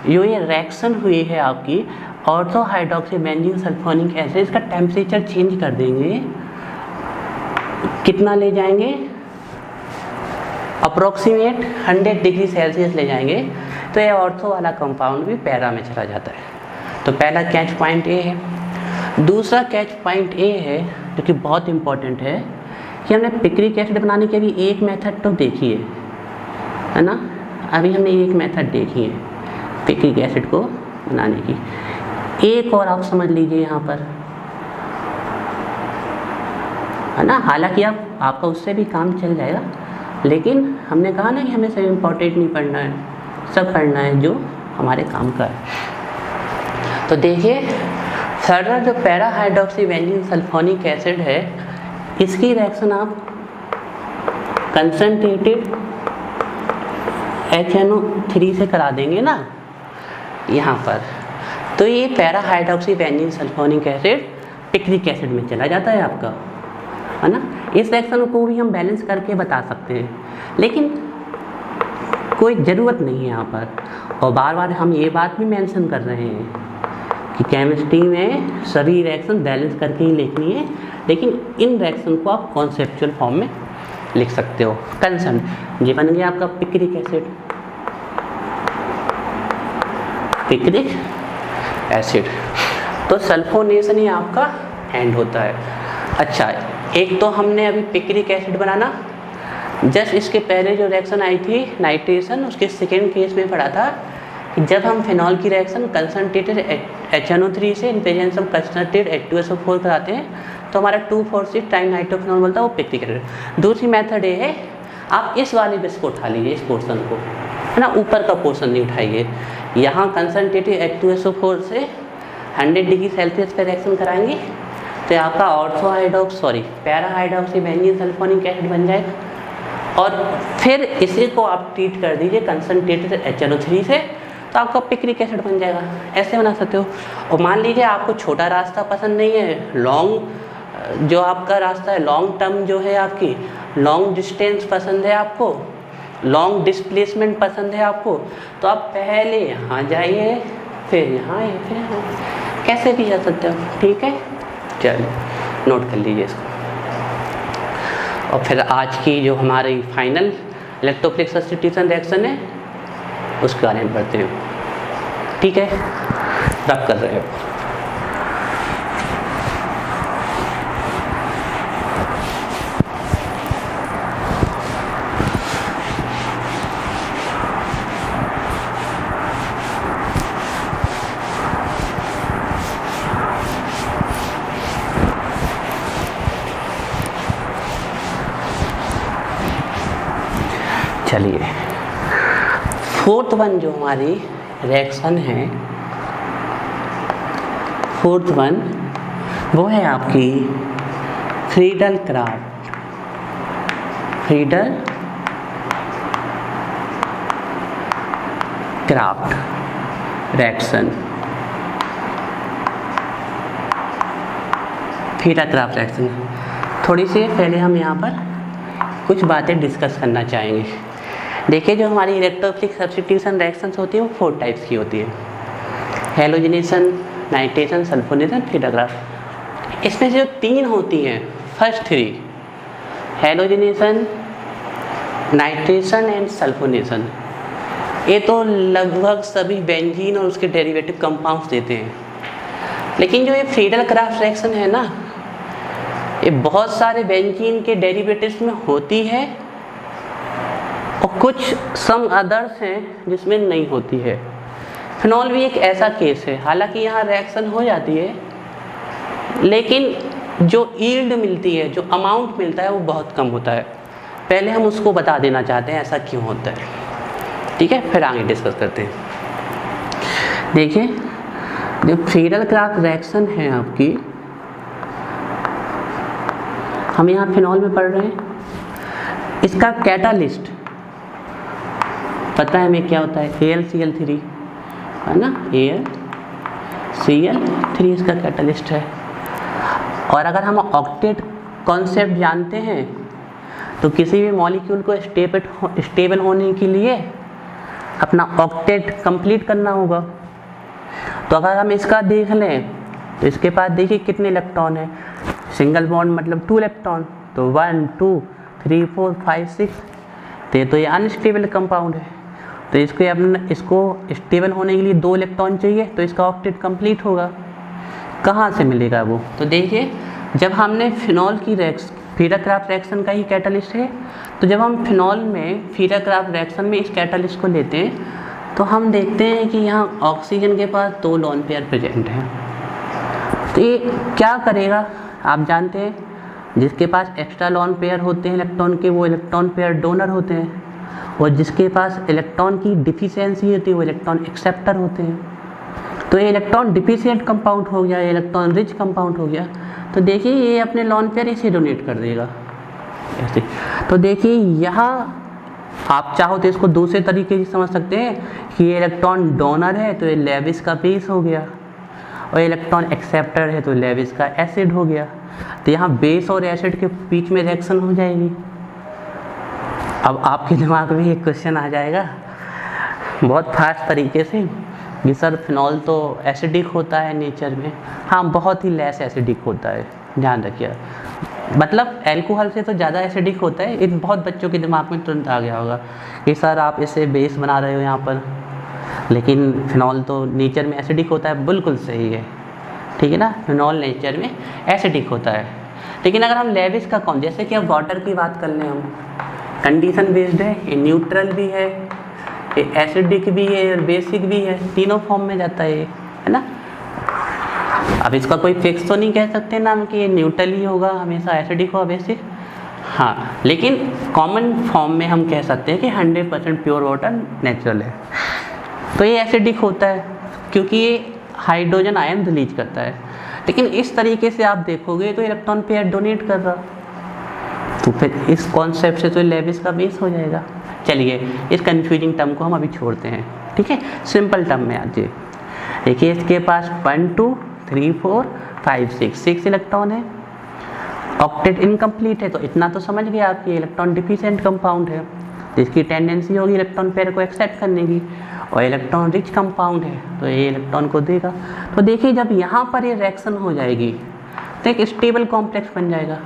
ये रिएक्शन हुई है आपकी ortho hydroxy benzene sulphonic acid, इसका टेम्परेचर चेंज कर देंगे, कितना ले जाएंगे, अप्रोक्सीमेट 100 डिग्री सेल्सियस ले जाएंगे, तो ये ऑर्थो वाला कंपाउंड भी पैरा में चला जाता है। तो पहला कैच पॉइंट ये है। दूसरा कैच पॉइंट ये है जो कि बहुत इंपॉर्टेंट है कि हमने पिक्रिक एसिड बनाने की अभी एक मेथड तो देखी है ना, अभी हमने एक मेथड देखी है पिक्रिक एसिड को बनाने की। एक और आप समझ लीजिए यहाँ पर, है ना, हालांकि आपका उससे भी काम चल जाएगा, लेकिन हमने कहा ना कि हमें सब इम्पोर्टेंट नहीं पढ़ना है, सब पढ़ना है जो हमारे काम का है। तो देखिए फर्दर जो para hydroxy benzene sulphonic acid है, इसकी रिएक्शन आप कंसंट्रेटेड HNO3 से करा देंगे ना यहाँ पर, तो ये para hydroxy benzene sulphonic acid picric acid में चला जाता है आपका, है ना। इस रिएक्शन को भी हम बैलेंस करके बता सकते हैं, लेकिन कोई ज़रूरत नहीं है यहाँ पर। और बार बार हम ये बात भी मेंशन कर रहे हैं कि केमिस्ट्री में सभी रिएक्शन बैलेंस करके ही लिखनी है, लेकिन इन रिएक्शन को आप कॉन्सेप्चुअल फॉर्म में लिख सकते हो। कंसन ये बन गया आपका पिक्रिक एसिड, पिक्रिक एसिड। तो सल्फोनेशन ही आपका एंड होता है। अच्छा, एक तो हमने अभी पिक्रिक एसिड बनाना, जस्ट इसके पहले जो रिएक्शन आई थी नाइट्रेशन, उसके सेकेंड केस में पढ़ा था कि जब हम फिनॉल की रिएक्शन कंसंट्रेटेड HNO3 से in presence of concentrated H2SO4 कराते हैं, तो हमारा 2,4,6 टाइम नाइट्रोफिनॉल बोलता है, वो पिक्रिक एसिड। दूसरी मेथड ये है, आप इस वाले बिस को उठा लीजिए, इस पोर्शन को, है ना, ऊपर का पोर्शन नहीं उठाइए। यहाँ कंसंट्रेटेड H2SO4 से 100 डिग्री सेल्सियस पर रिएक्शन कराएंगे, तो आपका ortho hydroxy para hydroxy benzene sulphonic acid बन जाएगा। और फिर इसी को आप ट्रीट कर दीजिए कंसंट्रेटेड HNO3 से, तो आपका पिक्रिक एसिड बन जाएगा। ऐसे बना सकते हो। और मान लीजिए आपको छोटा रास्ता पसंद नहीं है, लॉन्ग जो आपका रास्ता है, लॉन्ग टर्म जो है आपकी लॉन्ग डिस्टेंस पसंद है आपको, लॉन्ग डिस्प्लेसमेंट पसंद है आपको, तो आप पहले यहाँ जाइए, फिर यहाँ आइए, फिर यहाँ, कैसे भी जा सकते हो। ठीक है, चलिए नोट कर लीजिए इसको। और फिर आज की जो हमारी फाइनल इलेक्ट्रोफिलिक सब्स्टिट्यूशन रिएक्शन है, उसके बारे में पढ़ते हैं। ठीक है, रब कर रहे हो। चलिए, फोर्थ वन जो हमारी रिएक्शन है, फोर्थ वन वो है आपकी Friedel craft, Friedel craft reaction, Friedel craft reaction. थोड़ी सी पहले हम यहाँ पर कुछ बातें डिस्कस करना चाहेंगे। देखिए, जो हमारी इलेक्ट्रोफिलिक सब्स्टिट्यूशन रिएक्शंस होती है वो 4 टाइप्स की होती है, halogenation, nitration, sulphonation, Friedel craft. इसमें से जो 3 होती हैं, first 3 halogenation, nitration and sulphonation, ये तो लगभग सभी बेंजीन और उसके डेरिवेटिव कंपाउंड्स देते हैं। लेकिन जो ये फ्रीडल क्राफ्ट रिएक्शन है ना, ये बहुत सारे बेंजीन के डेरिवेटिव्स में होती है और कुछ सम अदर्स हैं जिसमें नहीं होती है। फिनॉल भी एक ऐसा केस है, हालांकि यहाँ रिएक्शन हो जाती है, लेकिन जो यील्ड मिलती है, जो अमाउंट मिलता है वो बहुत कम होता है। पहले हम उसको बता देना चाहते हैं ऐसा क्यों होता है, ठीक है, फिर आगे डिस्कस करते हैं। देखिए जो फ्रीडल क्राफ्ट रिएक्शन है आपकी, हम यहाँ फिनॉल में पढ़ रहे हैं, इसका कैटालिस्ट पता है हमें क्या होता है, AlCl3 है ना, AlCl3 इसका कैटालिस्ट है। और अगर हम ऑक्टेट कॉन्सेप्ट जानते हैं तो किसी भी मॉलिक्यूल को स्टेबल होने के लिए अपना ऑक्टेट कंप्लीट करना होगा। तो अगर हम इसका देख लें तो इसके पास देखिए कितने इलेक्ट्रॉन है, सिंगल बॉन्ड मतलब 2 इलेक्ट्रॉन, तो 1 2 3 4 5 6, तो ये अनस्टेबल कंपाउंड है। तो इसको स्टेबल होने के लिए 2 इलेक्ट्रॉन चाहिए, तो इसका ऑक्टेट कंप्लीट होगा। कहाँ से मिलेगा वो, तो देखिए जब हमने फिनॉल की फ्रीडल क्राफ्ट रिएक्शन का ही कैटालिस्ट है, तो जब हम फिनॉल में फ्रीडल क्राफ्ट रिएक्शन में इस कैटालिस्ट को लेते हैं तो हम देखते हैं कि यहाँ ऑक्सीजन के पास 2 लोन पेयर प्रेजेंट हैं। तो ये क्या करेगा, आप जानते हैं जिसके पास एक्स्ट्रा लोन पेयर होते हैं इलेक्ट्रॉन के, वो इलेक्ट्रॉन पेयर डोनर होते हैं, और जिसके पास इलेक्ट्रॉन की डिफिशियंसी होती है वो इलेक्ट्रॉन एक्सेप्टर होते हैं। तो ये इलेक्ट्रॉन डिफिशिएंट कंपाउंड हो गया, इलेक्ट्रॉन रिच कंपाउंड हो गया। तो देखिए ये अपने लोन पेयर इसे डोनेट कर देगा ऐसे। तो देखिए यहाँ आप चाहो तो इसको दूसरे तरीके से समझ सकते हैं कि ये इलेक्ट्रॉन डोनर है तो ये लेविस का बेस हो गया, और इलेक्ट्रॉन एक्सेप्टर है तो लेविस का एसिड हो गया। तो यहाँ बेस और एसिड के बीच में रिएक्शन हो जाएगी। अब आपके दिमाग में एक क्वेश्चन आ जाएगा बहुत फास्ट तरीके से कि सर फिनॉल तो एसिडिक होता है नेचर में। हाँ, बहुत ही लेस एसिडिक होता है, ध्यान रखिए। मतलब अल्कोहल से तो ज़्यादा एसिडिक होता है। इन बहुत बच्चों के दिमाग में तुरंत आ गया होगा कि सर आप इसे बेस बना रहे हो यहाँ पर, लेकिन फिनॉल तो नेचर में एसिडिक होता है। बिल्कुल सही है, ठीक है ना, फिनॉल नेचर में एसिडिक होता है। लेकिन अगर हम लेविस का कौन, जैसे कि अब वाटर की बात कर लें, हम कंडीशन बेस्ड है, ये न्यूट्रल भी है, ये एसिडिक भी है और बेसिक भी है, तीनों फॉर्म में जाता है ना। अब इसका कोई फिक्स तो नहीं कह सकते ना कि ये न्यूट्रल ही होगा हमेशा, एसिडिक होगा बेसिक। हाँ, लेकिन कॉमन फॉर्म में हम कह सकते हैं कि 100% प्योर वाटर नेचुरल है। तो ये एसिडिक होता है क्योंकि ये हाइड्रोजन आयन रिलीज करता है। लेकिन इस तरीके से आप देखोगे तो इलेक्ट्रॉन पेयर डोनेट कर रहा, तो फिर इस कॉन्सेप्ट से तो लेविस का बेस हो जाएगा। चलिए इस कन्फ्यूजिंग टर्म को हम अभी छोड़ते हैं, ठीक है, सिंपल टर्म में आज देखिए इसके पास 1 2 3 4 5 6 इलेक्ट्रॉन है। ऑक्टेट इनकम्प्लीट है तो इतना तो समझ गए आपकी इलेक्ट्रॉन डिफिशिएंट कंपाउंड है, तो इसकी टेंडेंसी होगी इलेक्ट्रॉन पेयर को एक्सेप्ट करने की। और इलेक्ट्रॉन रिच कंपाउंड है तो ये इलेक्ट्रॉन को देगा। तो देखिए जब यहाँ पर ये रिएक्शन हो जाएगी तो एक स्टेबल कॉम्प्लेक्स बन जाएगा।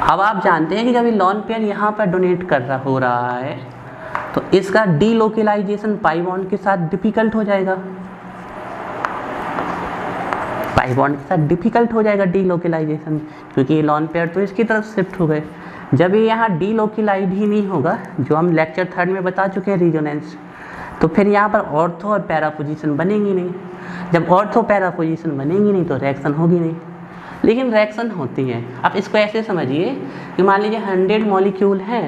अब आप जानते हैं कि जब ये लोन पेयर यहाँ पर डोनेट हो रहा है तो इसका डीलोकेलाइजेशन पाई बॉन्ड के साथ डिफिकल्ट हो जाएगा, पाई बॉन्ड के साथ डिफिकल्ट हो जाएगा डीलोकेलाइजेशन, क्योंकि ये लोन पेयर तो इसकी तरफ शिफ्ट हो गए। जब ये यहाँ डीलोकेलाइज ही नहीं होगा, जो हम लेक्चर 3 में बता चुके हैं रिजोनेंस, तो फिर यहाँ पर ऑर्थो और पैरा पोजीशन बनेंगी नहीं। जब ऑर्थो पैरा पोजीशन बनेंगी नहीं तो रिएक्शन होगी नहीं। लेकिन रिएक्शन होती है। अब इसको ऐसे समझिए कि मान लीजिए 100 मॉलिक्यूल हैं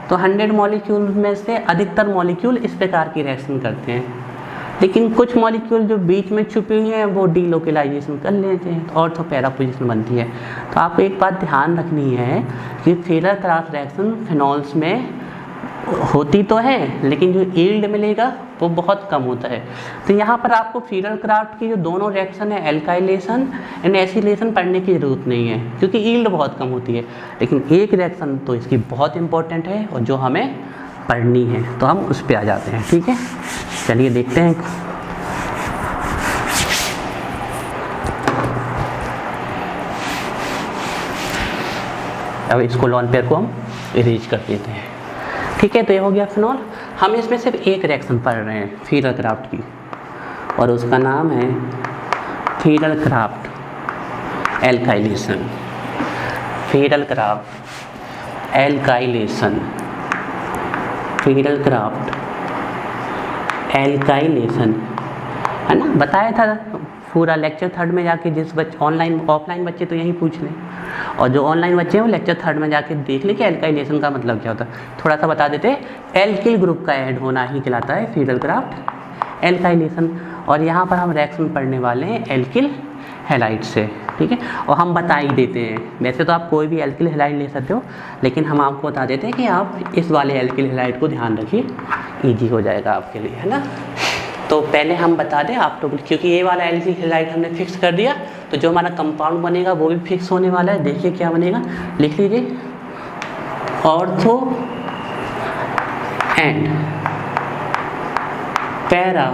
तो 100 मॉलिक्यूल में से अधिकतर मॉलिक्यूल इस प्रकार की रिएक्शन करते हैं, लेकिन कुछ मॉलिक्यूल जो बीच में छुपी हुई हैं वो डीलोकेलाइजेशन कर लेते हैं तो ऑर्थो पैरा पोजीशन बनती है। तो आपको एक बात ध्यान रखनी है कि फ्रीडल क्राफ्ट रिएक्शन फिनॉल्स में होती तो है लेकिन जो यील्ड मिलेगा वो बहुत कम होता है। तो यहाँ पर आपको फ्रीडल क्राफ्ट की जो दोनों रिएक्शन है एल्काइलेशन एंड एसिलेशन पढ़ने की ज़रूरत नहीं है क्योंकि यील्ड बहुत कम होती है। लेकिन एक रिएक्शन तो इसकी बहुत इंपॉर्टेंट है और जो हमें पढ़नी है, तो हम उस पर आ जाते हैं, ठीक है। चलिए देखते हैं। अब इसको लोन पेयर को हम इरेज कर देते हैं, ठीक है। तो ये हो गया फिनॉल। हम इसमें सिर्फ एक रिएक्शन पढ़ रहे हैं फ्रीडल क्राफ्ट की और उसका नाम है Friedel craft alkylation. Friedel craft alkylation, Friedel craft alkylation, है ना, बताया था पूरा लेक्चर थर्ड में जाके जिस बच्चे ऑनलाइन ऑफलाइन बच्चे तो यहीं पूछ लें, और जो ऑनलाइन बच्चे हैं वो लेक्चर थर्ड में जाके देख लें कि एल्काइलेशन का मतलब क्या होता है। थोड़ा सा बता देते हैं, एल्किल ग्रुप का ऐड होना ही कहलाता है फ्यूरल क्राफ्ट एल्काइलेशन। और यहाँ पर हम रिएक्शन पढ़ने वाले हैं एल्किल हैलाइड से, ठीक है। और हम बता ही देते हैं, वैसे तो आप कोई भी एल्किल हैलाइड ले सकते हो, लेकिन हम आपको बता देते हैं कि आप इस वाले एल्किल हैलाइड को ध्यान रखिए, ईजी हो जाएगा आपके लिए, है ना। तो पहले हम बता दें आप लोग, क्योंकि ये वाला एल्किल हैलाइड हमने फिक्स कर दिया, तो जो हमारा कंपाउंड बनेगा वो भी फिक्स होने वाला है। देखिए क्या बनेगा, लिख लीजिए, ortho and para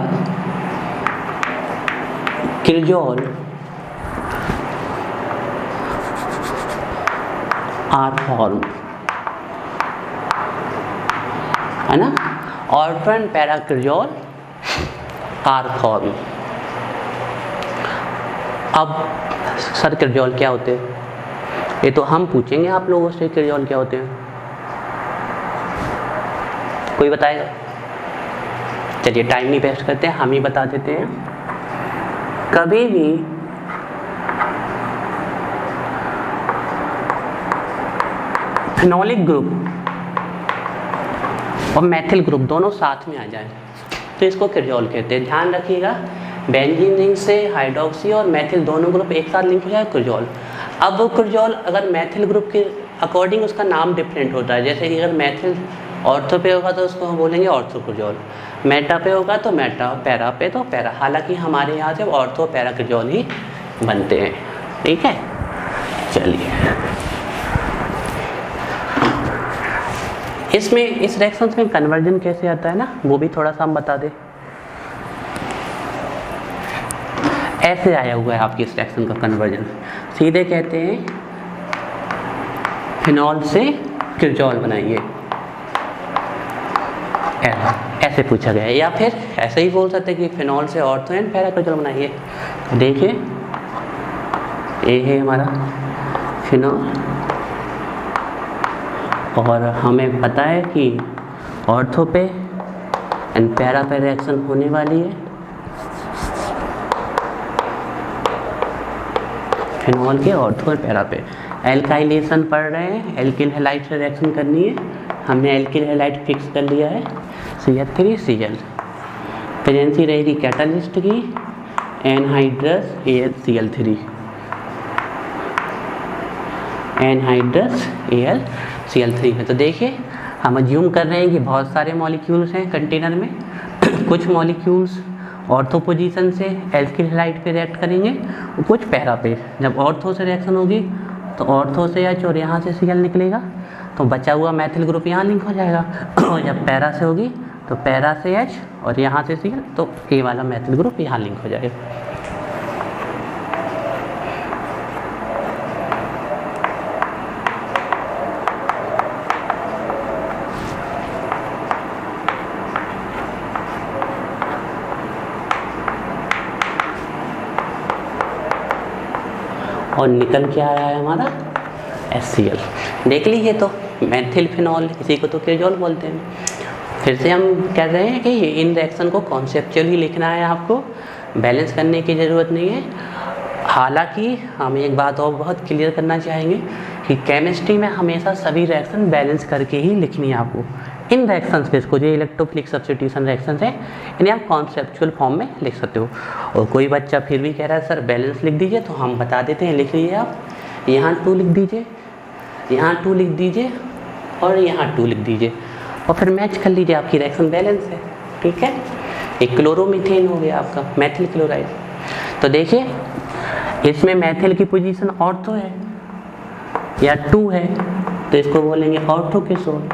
cresol are form, है ना। Ortho and para cresol are form. अब सर क्रिजोल क्या होते हैं, ये तो हम पूछेंगे आप लोगों से, क्रिजोल क्या होते हैं, कोई बताएगा? चलिए टाइम नहीं वेस्ट करते हैं, हम ही बता देते हैं। कभी भी फिनोलिक ग्रुप और मैथिल ग्रुप दोनों साथ में आ जाए तो इसको क्रिजोल कहते हैं। ध्यान रखिएगा, बेंजीन रिंग से हाइड्रोक्सी और मैथिल दोनों ग्रुप एक साथ लिंक हो जाए क्रिजोल। अब वो क्रिजोल अगर मैथिल ग्रुप के अकॉर्डिंग उसका नाम डिफरेंट होता है, जैसे कि अगर मैथिल ऑर्थो पे होगा तो उसको हम बोलेंगे ऑर्थो क्रिजोल, मेटा पे होगा तो मेटा, पैरा पे तो पैरा। हालांकि हमारे यहाँ से ऑर्थो पैरा क्रिजोल ही बनते हैं, ठीक है। चलिए इसमें इस रिएक्शंस में कन्वर्जन कैसे आता है ना, वो भी थोड़ा सा हम बता दें। ऐसे आया हुआ है आपकी इस रिएक्शन का कन्वर्जन, सीधे कहते हैं फिनॉल से क्रिजोल बनाइए, ऐसे पूछा गया है। या फिर ऐसे ही बोल सकते हैं कि फिनॉल से ऑर्थो एंड पैरा क्रिजोल बनाइए। देखिए ये है हमारा फिनॉल, और हमें पता है कि ऑर्थो पे एंड पैरा पे रिएक्शन होने वाली है। फिनॉल के ऑर्थो और पैरा पे एल्काइलेशन पढ़ रहे हैं, एल्किल हैलाइड से रिएक्शन करनी है। हमने एल्किल हैलाइड फिक्स कर लिया है, CH3Cl। प्रेजेंसी रहेगी कैटालिस्ट की, एनहाइड्रस AlCl3, एनहाइड्रस AlCl3 है। तो देखिए हम अज्यूम कर रहे हैं कि बहुत सारे मॉलिक्यूल्स हैं कंटेनर में कुछ मॉलिक्यूल्स ऑर्थो पोजीशन से एल्किल हैलाइड पे रिएक्ट करेंगे, कुछ पैरा पे। जब ऑर्थो से रिएक्शन होगी तो ऑर्थो से H और यहाँ से Cl निकलेगा, तो बचा हुआ मैथिल ग्रुप यहाँ लिंक हो जाएगा। और जब पैरा से होगी तो पैरा से H और यहाँ से Cl, तो ये वाला मैथिल ग्रुप यहाँ लिंक हो जाएगा। और निकल के आया है हमारा HCl। देख लीजिए, तो मैथिल फिनॉल, इसी को तो क्रिजोल बोलते हैं। फिर से हम कह रहे हैं कि इन रिएक्शन को कॉन्सेप्चुअली लिखना है, आपको बैलेंस करने की ज़रूरत नहीं है। हालांकि हम एक बात और बहुत क्लियर करना चाहेंगे कि केमिस्ट्री में हमेशा सभी रिएक्शन बैलेंस करके ही लिखनी है आपको। इन रिएक्शंस पे इसको जो इलेक्ट्रोफिलिक सब्स्टिट्यूशन रिएक्शंस हैं, इन्हें आप कॉन्सेप्चुअल फॉर्म में लिख सकते हो। और कोई बच्चा फिर भी कह रहा है सर बैलेंस लिख दीजिए, तो हम बता देते हैं, लिख लीजिए आप, यहाँ 2 लिख दीजिए, यहाँ 2 लिख दीजिए और यहाँ 2 लिख दीजिए, और फिर मैच कर लीजिए, आपकी रिएक्शन बैलेंस है, ठीक है। एक क्लोरोमीथेन हो गया आपका, मैथिल क्लोराइड। तो देखिए इसमें मैथिल की पोजीशन ऑर्थो है या 2 है, तो इसको बोलेंगे ऑर्थो क्रिजोल।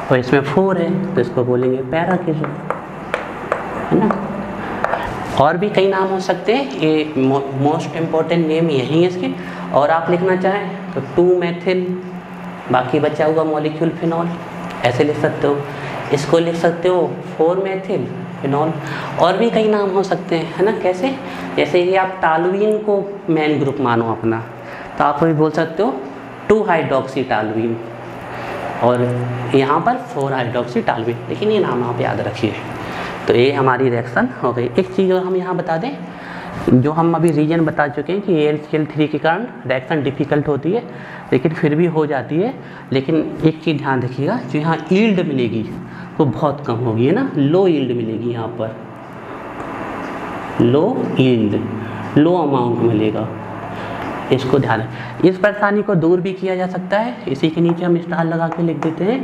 और इसमें 4 है तो इसको बोलेंगे पैरा क्रिजोल, है ना। और भी कई नाम हो सकते हैं, ये मोस्ट इम्पॉर्टेंट नेम यही है इसके। और आप लिखना चाहें तो 2 मैथिल, बाकी बचा हुआ मॉलिक्यूल फिनॉल, ऐसे लिख सकते हो। इसको लिख सकते हो 4 मैथिल फिनॉल। और भी कई नाम हो सकते हैं, है ना। कैसे, जैसे कि आप टालुइन को मेन ग्रुप मानो अपना, तो आप भी बोल सकते हो 2 हाइड्रोक्सी टालुइन, और यहाँ पर 4 हाइड्रोक्सी टालुइन, लेकिन ये नाम आप याद रखिए। तो ये हमारी रिएक्शन हो गई। एक चीज़ और हम यहाँ बता दें जो हम अभी रीजन बता चुके हैं कि AlCl3 के कारण रिएक्शन डिफ़िकल्ट होती है, लेकिन फिर भी हो जाती है। लेकिन एक चीज़ ध्यान रखिएगा, जो यहाँ यील्ड मिलेगी वो बहुत कम होगी, है ना, लो यील्ड मिलेगी यहाँ पर, लो यील्ड, लो अमाउंट मिलेगा, इसको ध्यान। इस परेशानी को दूर भी किया जा सकता है। इसी के नीचे हम स्टार लगा के लिख देते हैं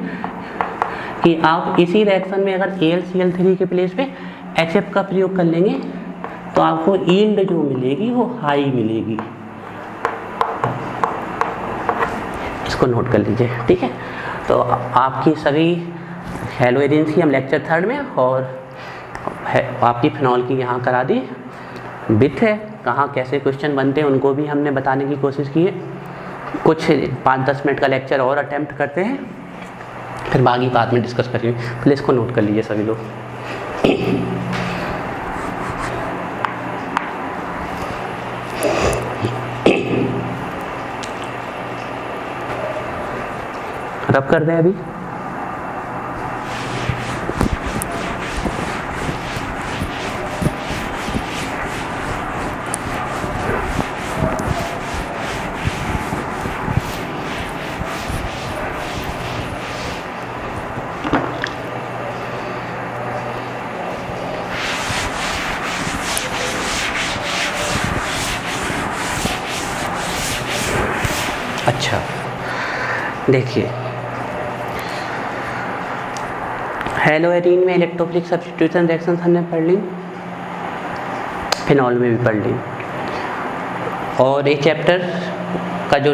कि आप इसी रिएक्शन में अगर AlCl3 के प्लेस पे HF का प्रयोग कर लेंगे तो आपको यील्ड जो मिलेगी वो हाई मिलेगी। इसको नोट कर लीजिए, ठीक है। तो आपकी सभी हेलोइरिन्स की हम लेक्चर 3 में और आपकी फिनॉल की यहाँ करा दी। विथ है कहाँ कैसे क्वेश्चन बनते हैं उनको भी हमने बताने की कोशिश की है। कुछ 5-10 मिनट का लेक्चर और अटेम्प्ट करते हैं, फिर बाकी बाद में डिस्कस करेंगे। पहले इसको नोट कर लीजिए सभी लोग। रब कर दें अभी। अच्छा देखिए, हेलोइरिन में इलेक्ट्रोफिलिक सब्स्टिट्यूशन रिएक्शन हमने पढ़ ली, फिनॉल में भी पढ़ ली, और ये चैप्टर का जो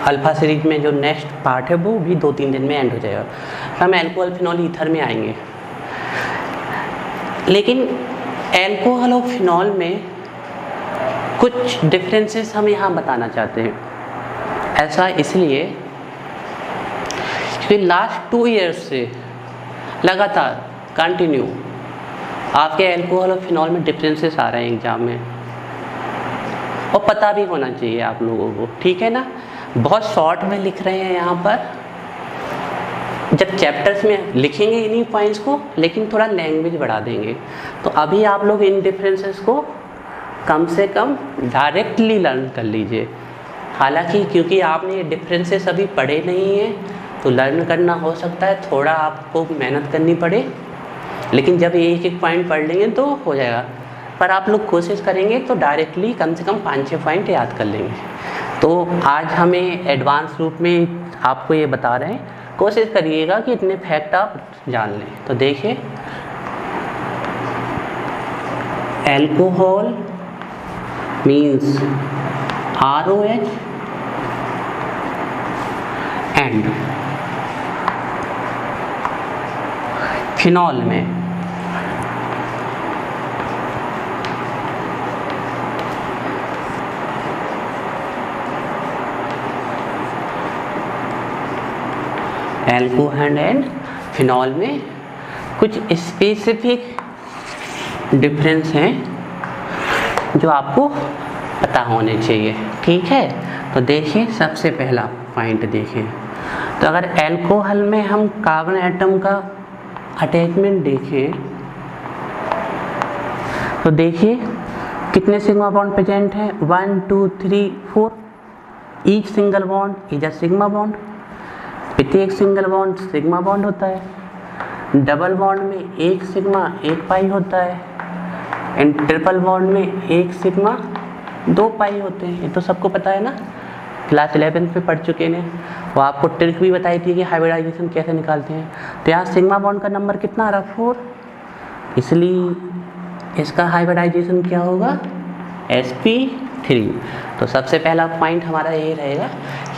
अल्फा सीरीज में जो नेक्स्ट पार्ट है वो भी 2-3 दिन में एंड हो जाएगा। हम एल्कोहल फिनॉल ईथर में आएंगे। लेकिन एल्कोहल और फिनॉल में कुछ डिफरेंसेस हम यहाँ बताना चाहते हैं। ऐसा इसलिए क्योंकि लास्ट 2 ईयर्स से लगातार कंटिन्यू आपके एल्कोहल और फिनॉल में डिफरेंसेस आ रहे हैं एग्जाम में, और पता भी होना चाहिए आप लोगों को, ठीक है ना। बहुत शॉर्ट में लिख रहे हैं यहाँ पर, जब चैप्टर्स में लिखेंगे इन्हीं पॉइंट्स को, लेकिन थोड़ा लैंग्वेज बढ़ा देंगे। तो अभी आप लोग इन डिफरेंसेस को कम से कम डायरेक्टली लर्न कर लीजिए। हालांकि क्योंकि आपने ये डिफरेंसेस अभी पढ़े नहीं हैं तो लर्न करना हो सकता है थोड़ा आपको मेहनत करनी पड़े, लेकिन जब एक एक पॉइंट पढ़ लेंगे तो हो जाएगा। पर आप लोग कोशिश करेंगे तो डायरेक्टली कम से कम 5-6 पॉइंट याद कर लेंगे। तो आज हमें एडवांस रूप में आपको ये बता रहे हैं, कोशिश करिएगा कि इतने फैक्ट आप जान लें। तो देखिए, alcohol means ROH and phenol में एल्कोहल एंड फिनॉल में कुछ स्पेसिफिक डिफरेंस हैं जो आपको पता होने चाहिए, ठीक है। तो देखिए, सबसे पहला पॉइंट देखिए, तो अगर एल्कोहल में हम कार्बन एटम का अटैचमेंट देखें तो देखिए कितने सिग्मा बॉन्ड प्रेजेंट हैं, 1 2 3 4। Each single bond is a sigma bond. प्रत्येक सिंगल बॉन्ड सिग्मा बॉन्ड होता है। डबल बॉन्ड में एक सिग्मा 1 पाई होता है, एंड ट्रिपल बॉन्ड में एक सिग्मा 2 पाई होते हैं। ये तो सबको पता है ना, क्लास 11 पे पढ़ चुके हैं। वो आपको ट्रिक भी बताई थी कि हाइब्रिडाइजेशन कैसे निकालते हैं। तो यहाँ सिग्मा बॉन्ड का नंबर कितना आ रहा, 4, इसलिए इसका हाइब्रिडाइजेशन क्या होगा, sp3। तो सबसे पहला पॉइंट हमारा ये रहेगा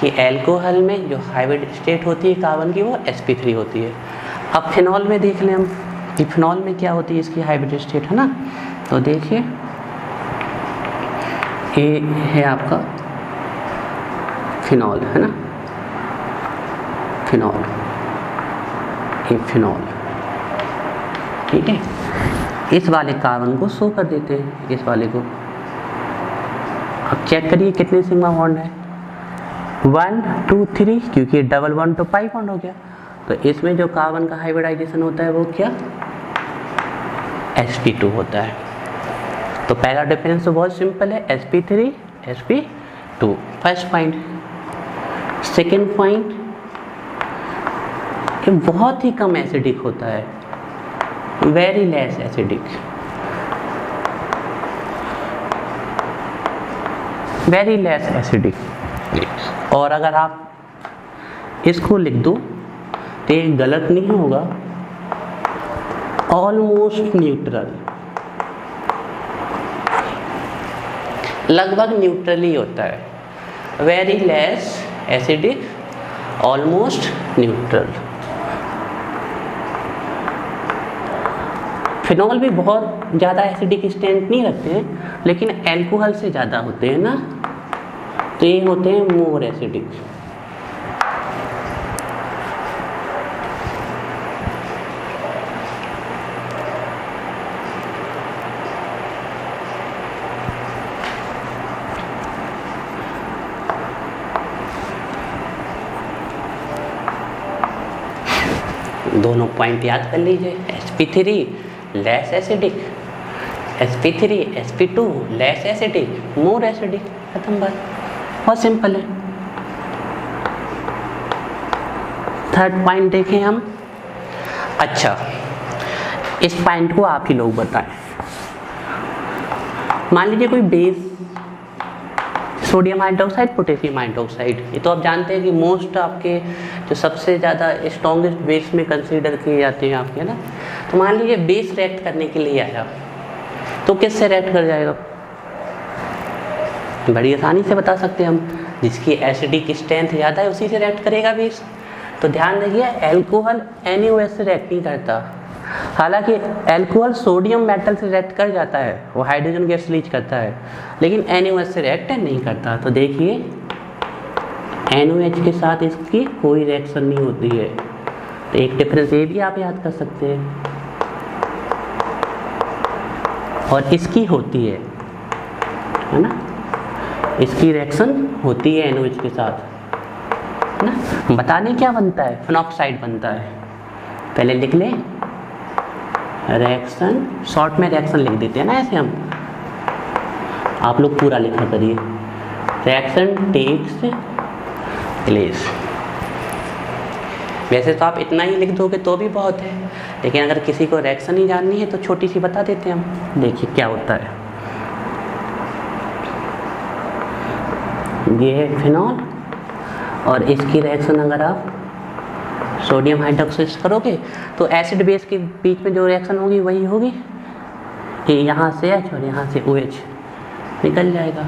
कि एल्कोहल में जो हाइब्रिड स्टेट होती है कार्बन की वो sp3 होती है। अब फिनॉल में देख लें हम कि फिनॉल में क्या होती है इसकी हाइब्रिड स्टेट, है ना। तो देखिए, ये है आपका फिनॉल, है ना, फिनॉल, ये फिनॉल, ठीक है। इस वाले कार्बन को शो कर देते हैं, इस वाले को। अब चेक करिए कितने सिग्मा बॉन्ड है, 1 2 3, क्योंकि डबल बॉन्ड तो पाई बॉन्ड हो गया। तो इसमें जो कार्बन का हाइब्रिडाइजेशन होता है वो क्या, sp2 होता है। तो पहला डिफरेंस तो बहुत सिंपल है, sp3 sp2, first point. Second point कि बहुत ही कम एसिडिक होता है, very less acidic, very less acidic. और अगर आप इसको लिख दो तो ये गलत नहीं होगा, ऑलमोस्ट न्यूट्रल, लगभग न्यूट्रल ही होता है, very less acidic, almost neutral. Phenol भी बहुत ज़्यादा एसिडिक स्ट्रेंथ नहीं रखते हैं, लेकिन एल्कोहल से ज़्यादा होते हैं ना, तो ये होते हैं मोर एसिडिक। दोनों पॉइंट याद कर लीजिए, sp3 less acidic, sp3 sp2 less acidic, more acidic, खत्म बात, बहुत सिंपल है। थर्ड पॉइंट देखें हम। अच्छा, इस पॉइंट को आप ही लोग बताएं। मान लीजिए कोई base, sodium hydroxide, potassium hydroxide, ये तो आप जानते हैं कि मोस्ट आपके जो सबसे ज़्यादा स्ट्रॉन्गेस्ट बेस में कंसीडर किए जाते हैं आपके, ना। तो मान लीजिए बेस रिएक्ट करने के लिए आया, तो किससे रिएक्ट कर जाएगा? बड़ी आसानी से बता सकते हैं हम, जिसकी एसिडिक स्ट्रेंथ ज़्यादा है उसी से रिएक्ट करेगा बेस। तो ध्यान रखिए, एल्कोहल NaOH से रिएक्ट नहीं करता। हालांकि एल्कोहल सोडियम मेटल से रिएक्ट कर जाता है, वो हाइड्रोजन गैस रिलीज करता है, लेकिन NaOH से रिएक्ट नहीं करता। तो देखिए NaOH के साथ इसकी कोई रिएक्शन नहीं होती है। तो एक डिफरेंस ये भी आप याद कर सकते हैं, और इसकी होती है ना, इसकी रिएक्शन होती है NaOH के साथ, है ना। बताने क्या बनता है? फिनॉक्साइड बनता है। पहले लिख ले रिएक्शन, शॉर्ट में रिएक्शन लिख देते हैं ना ऐसे हम, आप लोग पूरा लिखा करिए, रिएक्शन टेक्स प्लेस। वैसे तो आप इतना ही लिख दोगे तो भी बहुत है, लेकिन अगर किसी को रिएक्शन ही जाननी है तो छोटी सी बता देते हैं हम। देखिए क्या होता है, ये है फिनॉल, और इसकी रिएक्शन अगर आप सोडियम हाइड्रोक्साइड करोगे तो एसिड बेस के बीच में जो रिएक्शन होगी वही होगी, ये यहाँ से H और यहाँ से OH निकल जाएगा,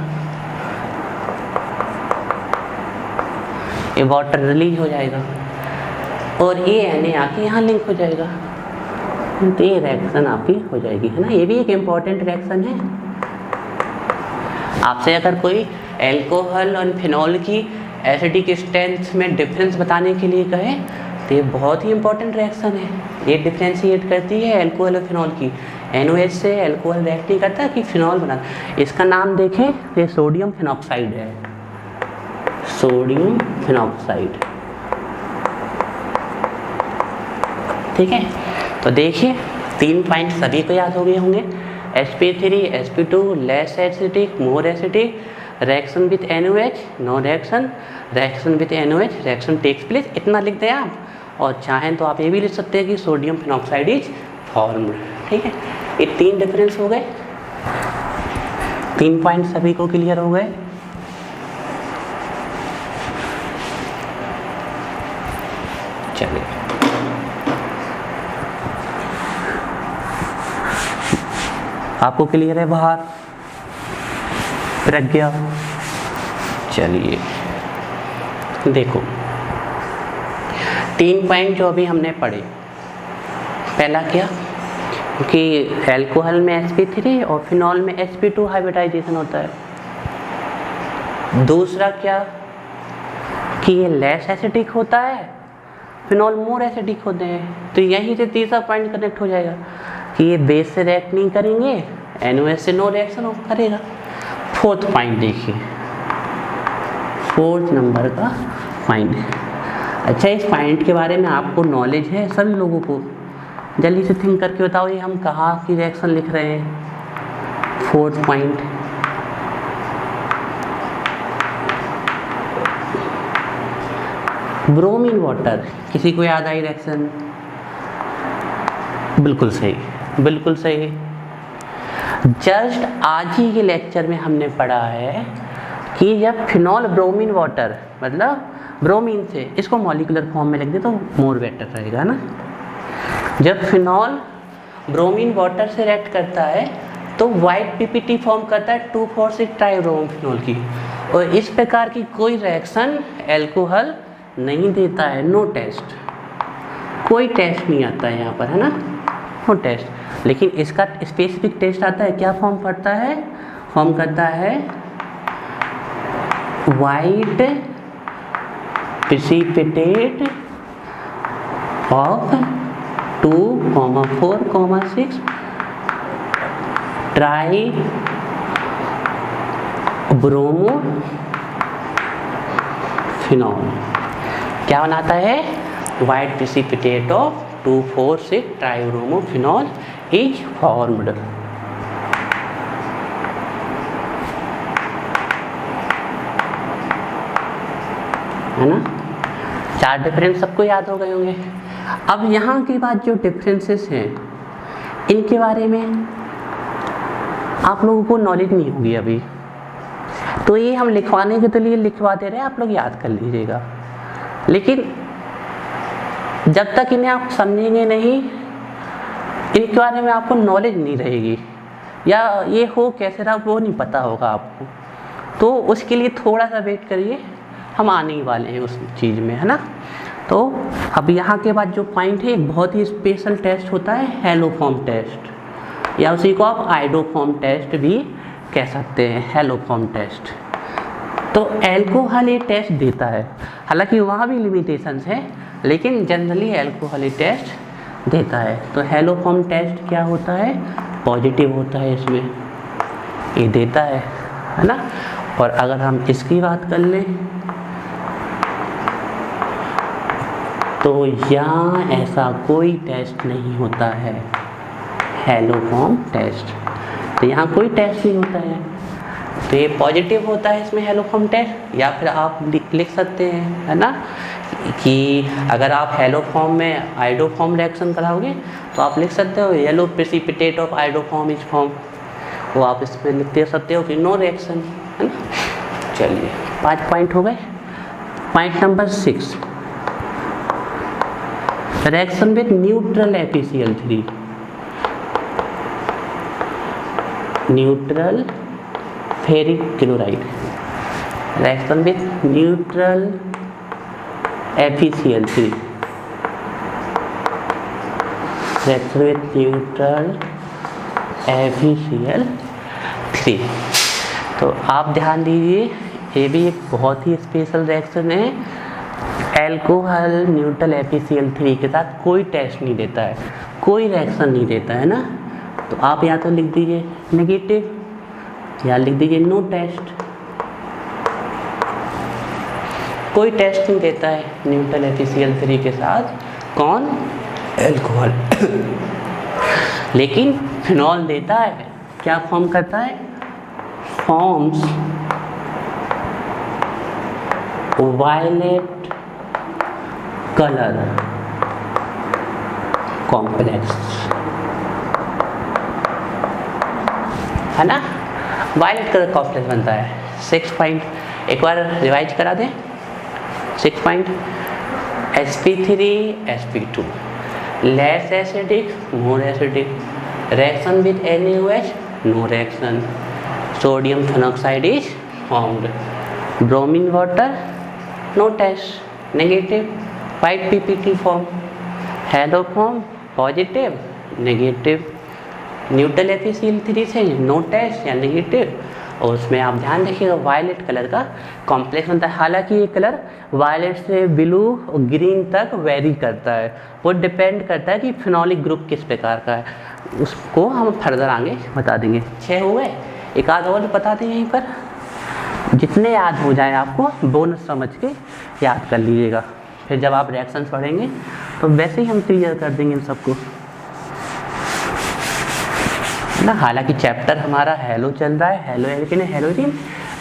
ये वाटर रिलीज हो जाएगा, और ये Na आके यहाँ लिंक हो जाएगा, तो ये रिएक्शन आपकी हो जाएगी, है ना। ये भी एक इम्पॉर्टेंट रिएक्शन है। आपसे अगर कोई एल्कोहल और फिनॉल की एसिडिक स्ट्रेंथ में डिफरेंस बताने के लिए कहे तो ये बहुत ही इंपॉर्टेंट रिएक्शन है। ये डिफ्रेंशिएट करती है एल्कोहल और फिनॉल की। NaOH से एल्कोहल रिएक्ट नहीं करता कि फिनॉल बना। इसका नाम देखें तो ये सोडियम फिनॉक्साइड है, सोडियम फिनॉक्साइड, ठीक है। तो देखिए 3 पॉइंट सभी को याद हो गए होंगे, sp3 sp2 less acidic, more acidic, reaction with NaOH, no reaction, reaction with NaOH, reaction takes place, इतना लिख दें आप। और चाहें तो आप ये भी लिख सकते हैं कि सोडियम फिनॉक्साइड इज फॉर्म्ड, ठीक है। ये 3 डिफरेंस हो गए, 3 पॉइंट सभी को क्लियर हो गए। चलिए आपको क्लियर है बाहर प्रज्ञा? चलिए देखो 3 पॉइंट जो अभी हमने पढ़े, पहला क्या कि एल्कोहल में sp3 और फिनॉल में sp2 हाइब्रिडाइजेशन होता है। दूसरा क्या कि ये लेस एसिडिक होता है, फिनॉल मोर एसिडिक होते हैं। तो यहीं से तीसरा पॉइंट कनेक्ट हो जाएगा कि ये बेस से रिएक्ट नहीं करेंगे, NaOH से नो रिएक्शन करेगा। फोर्थ पॉइंट देखिए, 4th नंबर का पॉइंट। अच्छा, इस पॉइंट के बारे में आपको नॉलेज है सभी लोगों को? जल्दी से थिंक करके बताओ, ये हम कहाँ की रिएक्शन लिख रहे हैं? 4th पॉइंट, ब्रोमीन वाटर, किसी को याद आई रिएक्शन? बिल्कुल सही, बिल्कुल सही। जस्ट आज ही के लेक्चर में हमने पढ़ा है कि जब फिनॉल ब्रोमीन वाटर, मतलब ब्रोमीन से, इसको मॉलिक्यूलर फॉर्म में लिख दे तो मोर बेटर रहेगा ना। जब फिनॉल ब्रोमीन वाटर से रिएक्ट करता है तो वाइट पीपीटी फॉर्म करता है 2,4,6 ट्राइब्रोमो फिनॉल की, और इस प्रकार की कोई रिएक्शन एल्कोहल नहीं देता है। नो टेस्ट, कोई टेस्ट नहीं आता है यहाँ पर, है ना, नो टेस्ट। लेकिन इसका स्पेसिफिक टेस्ट आता है, क्या फॉर्म करता है? फॉर्म करता है white precipitate of 2,4,6 try bromo phenol. क्या बनाता है? White precipitate of 2,4,6 tribromo phenol is formed. है ना, 4 डिफरेंस सबको याद हो गए होंगे। अब यहाँ के बाद जो डिफरेंसेस हैं इनके बारे में आप लोगों को नॉलेज नहीं होगी अभी, तो ये हम लिखवाने के लिए लिखवा दे रहे हैं, आप लोग याद कर लीजिएगा। लेकिन जब तक इन्हें आप समझेंगे नहीं, इनके बारे में आपको नॉलेज नहीं रहेगी, या ये हो कैसे रहा वो नहीं पता होगा आपको, तो उसके लिए थोड़ा सा वेट करिए, हम आने ही वाले हैं उस चीज़ में, है ना। तो अब यहाँ के बाद जो पॉइंट है, एक बहुत ही स्पेशल टेस्ट होता है हेलोफॉर्म टेस्ट, या उसी को आप आइडोफॉर्म टेस्ट भी कह सकते हैं, हेलोफॉर्म टेस्ट। तो एल्कोहल ये टेस्ट देता है, हालांकि वहाँ भी लिमिटेशंस है, लेकिन जनरली एल्कोहल ये टेस्ट देता है। तो हेलोफॉर्म टेस्ट क्या होता है? पॉजिटिव होता है, इसमें ये देता है ना। और अगर हम इसकी बात कर लें तो यहाँ ऐसा कोई टेस्ट नहीं होता है, हेलोफॉर्म टेस्ट, तो यहाँ कोई टेस्ट नहीं होता है, तो ये पॉजिटिव होता है इसमें हेलोफॉर्म टेस्ट। या फिर आप लिख सकते हैं, है ना, कि अगर आप हेलोफॉर्म में आइडोफॉर्म रिएक्शन कराओगे तो आप लिख सकते हो yellow precipitate of iodoform is form, वो आप इसमें लिख दे सकते हो कि नो रिएक्शन, है ना। चलिए 5 पॉइंट हो गए। Point number 6, reaction with neutral FeCl3, neutral ferric chloride, reaction with neutral FeCl3, reaction with neutral FeCl3। तो आप ध्यान दीजिए, ये भी एक बहुत ही स्पेशल रिएक्शन है। एल्कोहल न्यूट्रल FeCl3 के साथ कोई टेस्ट नहीं देता है, कोई रिएक्शन नहीं देता है ना। तो आप या तो लिख दीजिए नेगेटिव या लिख दीजिए नो टेस्ट, कोई टेस्ट नहीं देता है न्यूट्रल FeCl3 के साथ कौन? एल्कोहल। लेकिन फिनॉल देता है, क्या फॉर्म करता है? फॉर्म्स वायलेट कलर कॉम्प्लेक्स, है ना, वायलेट कलर कॉम्प्लेक्स बनता है। 6 पॉइंट एक बार रिवाइज करा दें। 6 point, sp3 sp2 less acidic more acidic, reaction with NaOH no reaction, sodium phenoxide is formed, bromine water no test, negative, white PPT form, haloform positive negative, neutral FeCl3 से no test या negative, और उसमें आप ध्यान रखिएगा violet colour का complex बनता है। हालांकि ये कलर वायलेट से ब्लू और ग्रीन तक वेरी करता है, वो डिपेंड करता है कि फिनॉलिक ग्रुप किस प्रकार का है, उसको हम फर्दर आगे बता देंगे। 6 हो गए, एक आध और बता दें यहीं पर, जितने याद हो जाए आपको बोनस समझ के याद कर लीजिएगा, फिर जब आप रिएक्शंस पढ़ेंगे तो वैसे ही हम क्लियर कर देंगे इन सबको। ना। हालांकि चैप्टर हमारा हेलो चल रहा है, हेलो एल्केन हेलोजीन,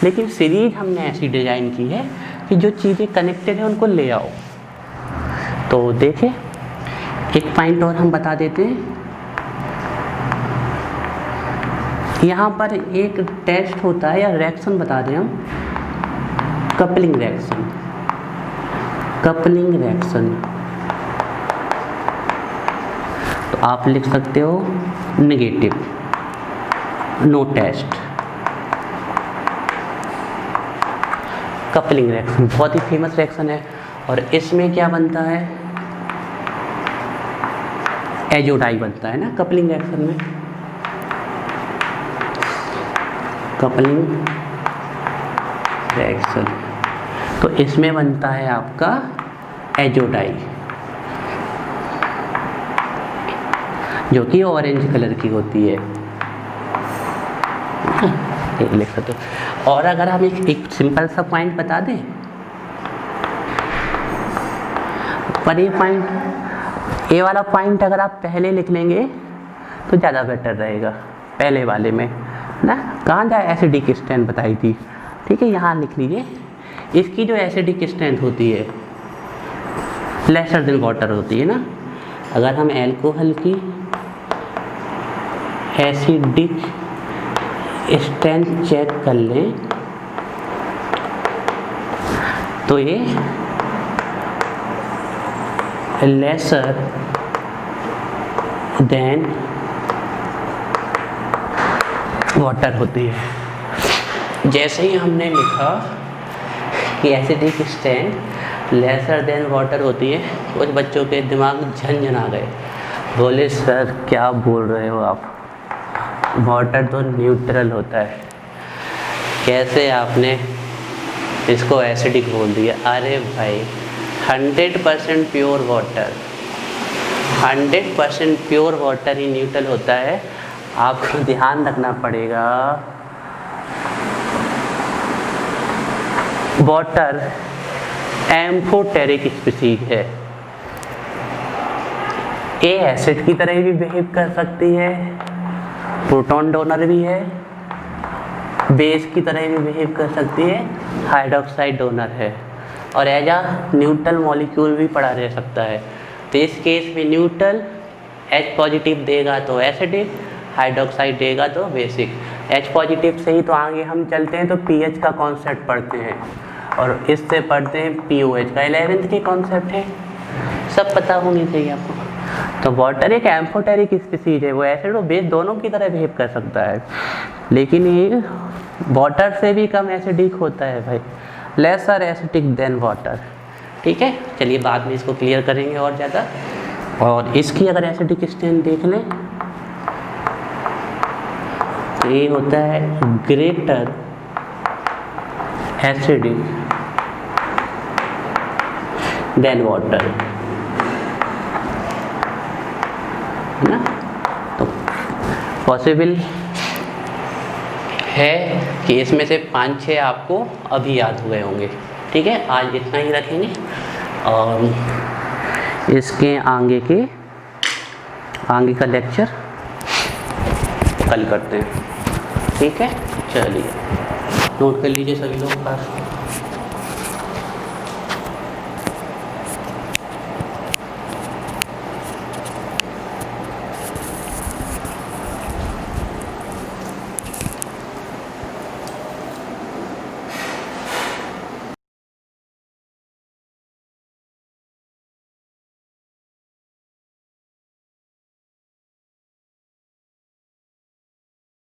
लेकिन सीरीज हमने ऐसी डिजाइन की है कि जो चीज़ें कनेक्टेड है उनको ले आओ। तो देखिए एक पॉइंट और हम बता देते हैं, यहाँ पर एक टेस्ट होता है या रिएक्शन बता दें हम, कपलिंग रिएक्शन। कपलिंग रिएक्शन तो आप लिख सकते हो negative, no test. Coupling reaction बहुत ही फेमस रिएक्शन है, और इसमें क्या बनता है, एजोडाई बनता है ना कपलिंग रिएक्शन में। कपलिंग रिएक्शन तो इसमें बनता है आपका एजोडाई, जो कि ऑरेंज कलर की होती है, लिख सकते हो। और अगर हम एक सिंपल सा पॉइंट बता दें, पर ये पॉइंट, ये वाला पॉइंट अगर आप पहले लिख लेंगे तो ज़्यादा बेटर रहेगा, पहले वाले में ना। कहाँ जाए एसिडिक स्ट्रेंथ बताई थी, ठीक है, यहाँ लिख लीजिए। इसकी जो एसिडिक स्ट्रेंथ होती है लेसर देन वाटर होती है ना। अगर हम एल्कोहल की एसिडिक स्ट्रेंथ चेक कर लें तो ये लेसर देन वाटर होती है। जैसे ही हमने लिखा कि acidic strength lesser than water होती है, कुछ बच्चों के दिमाग झंझन आ गए, बोले सर क्या बोल रहे हो आप, वाटर तो न्यूट्रल होता है, कैसे आपने इसको एसिडिक बोल दिया। अरे भाई 100% प्योर वाटर, 100% प्योर वाटर ही न्यूट्रल होता है। आपको ध्यान रखना पड़ेगा, वाटर एम्फोटेरिक स्पीशीज है, ये एसिड की तरह भी बिहेव कर सकती है, प्रोटॉन डोनर भी है, बेस की तरह भी बिहेव कर सकती है, हाइड्रोक्साइड डोनर है, और एज आ न्यूट्रल मॉलिक्यूल भी पड़ा रह सकता है। तो इस केस में न्यूट्रल H पॉजिटिव देगा तो एसिडिक, हाइड्रोक्साइड देगा तो बेसिक। H पॉजिटिव से ही तो आगे हम चलते हैं तो pH का कॉन्सेप्ट पढ़ते हैं, और इससे पढ़ते हैं pOH का, 11th के कॉन्सेप्ट है, सब पता होनी चाहिए आपको। तो वाटर एक एम्फोटेरिक स्पीशीज है, वो एसिड और बेस दोनों की तरह बिहेव कर सकता है, लेकिन ये वाटर से भी कम एसिडिक होता है भाई, लेसर एसिडिक देन वाटर। ठीक है, चलिए बाद में इसको क्लियर करेंगे और ज़्यादा। और इसकी अगर एसिडिक स्ट्रेंथ देख लें तो ये होता है ग्रेटर एसिडिक देन वाटर, है ना। तो पॉसिबल है कि इसमें से 5-6 आपको अभी याद हुए होंगे। ठीक है, आज इतना ही रखेंगे और इसके आगे का लेक्चर कल करते हैं। ठीक है, चलिए नोट कर लीजिए सभी लोग।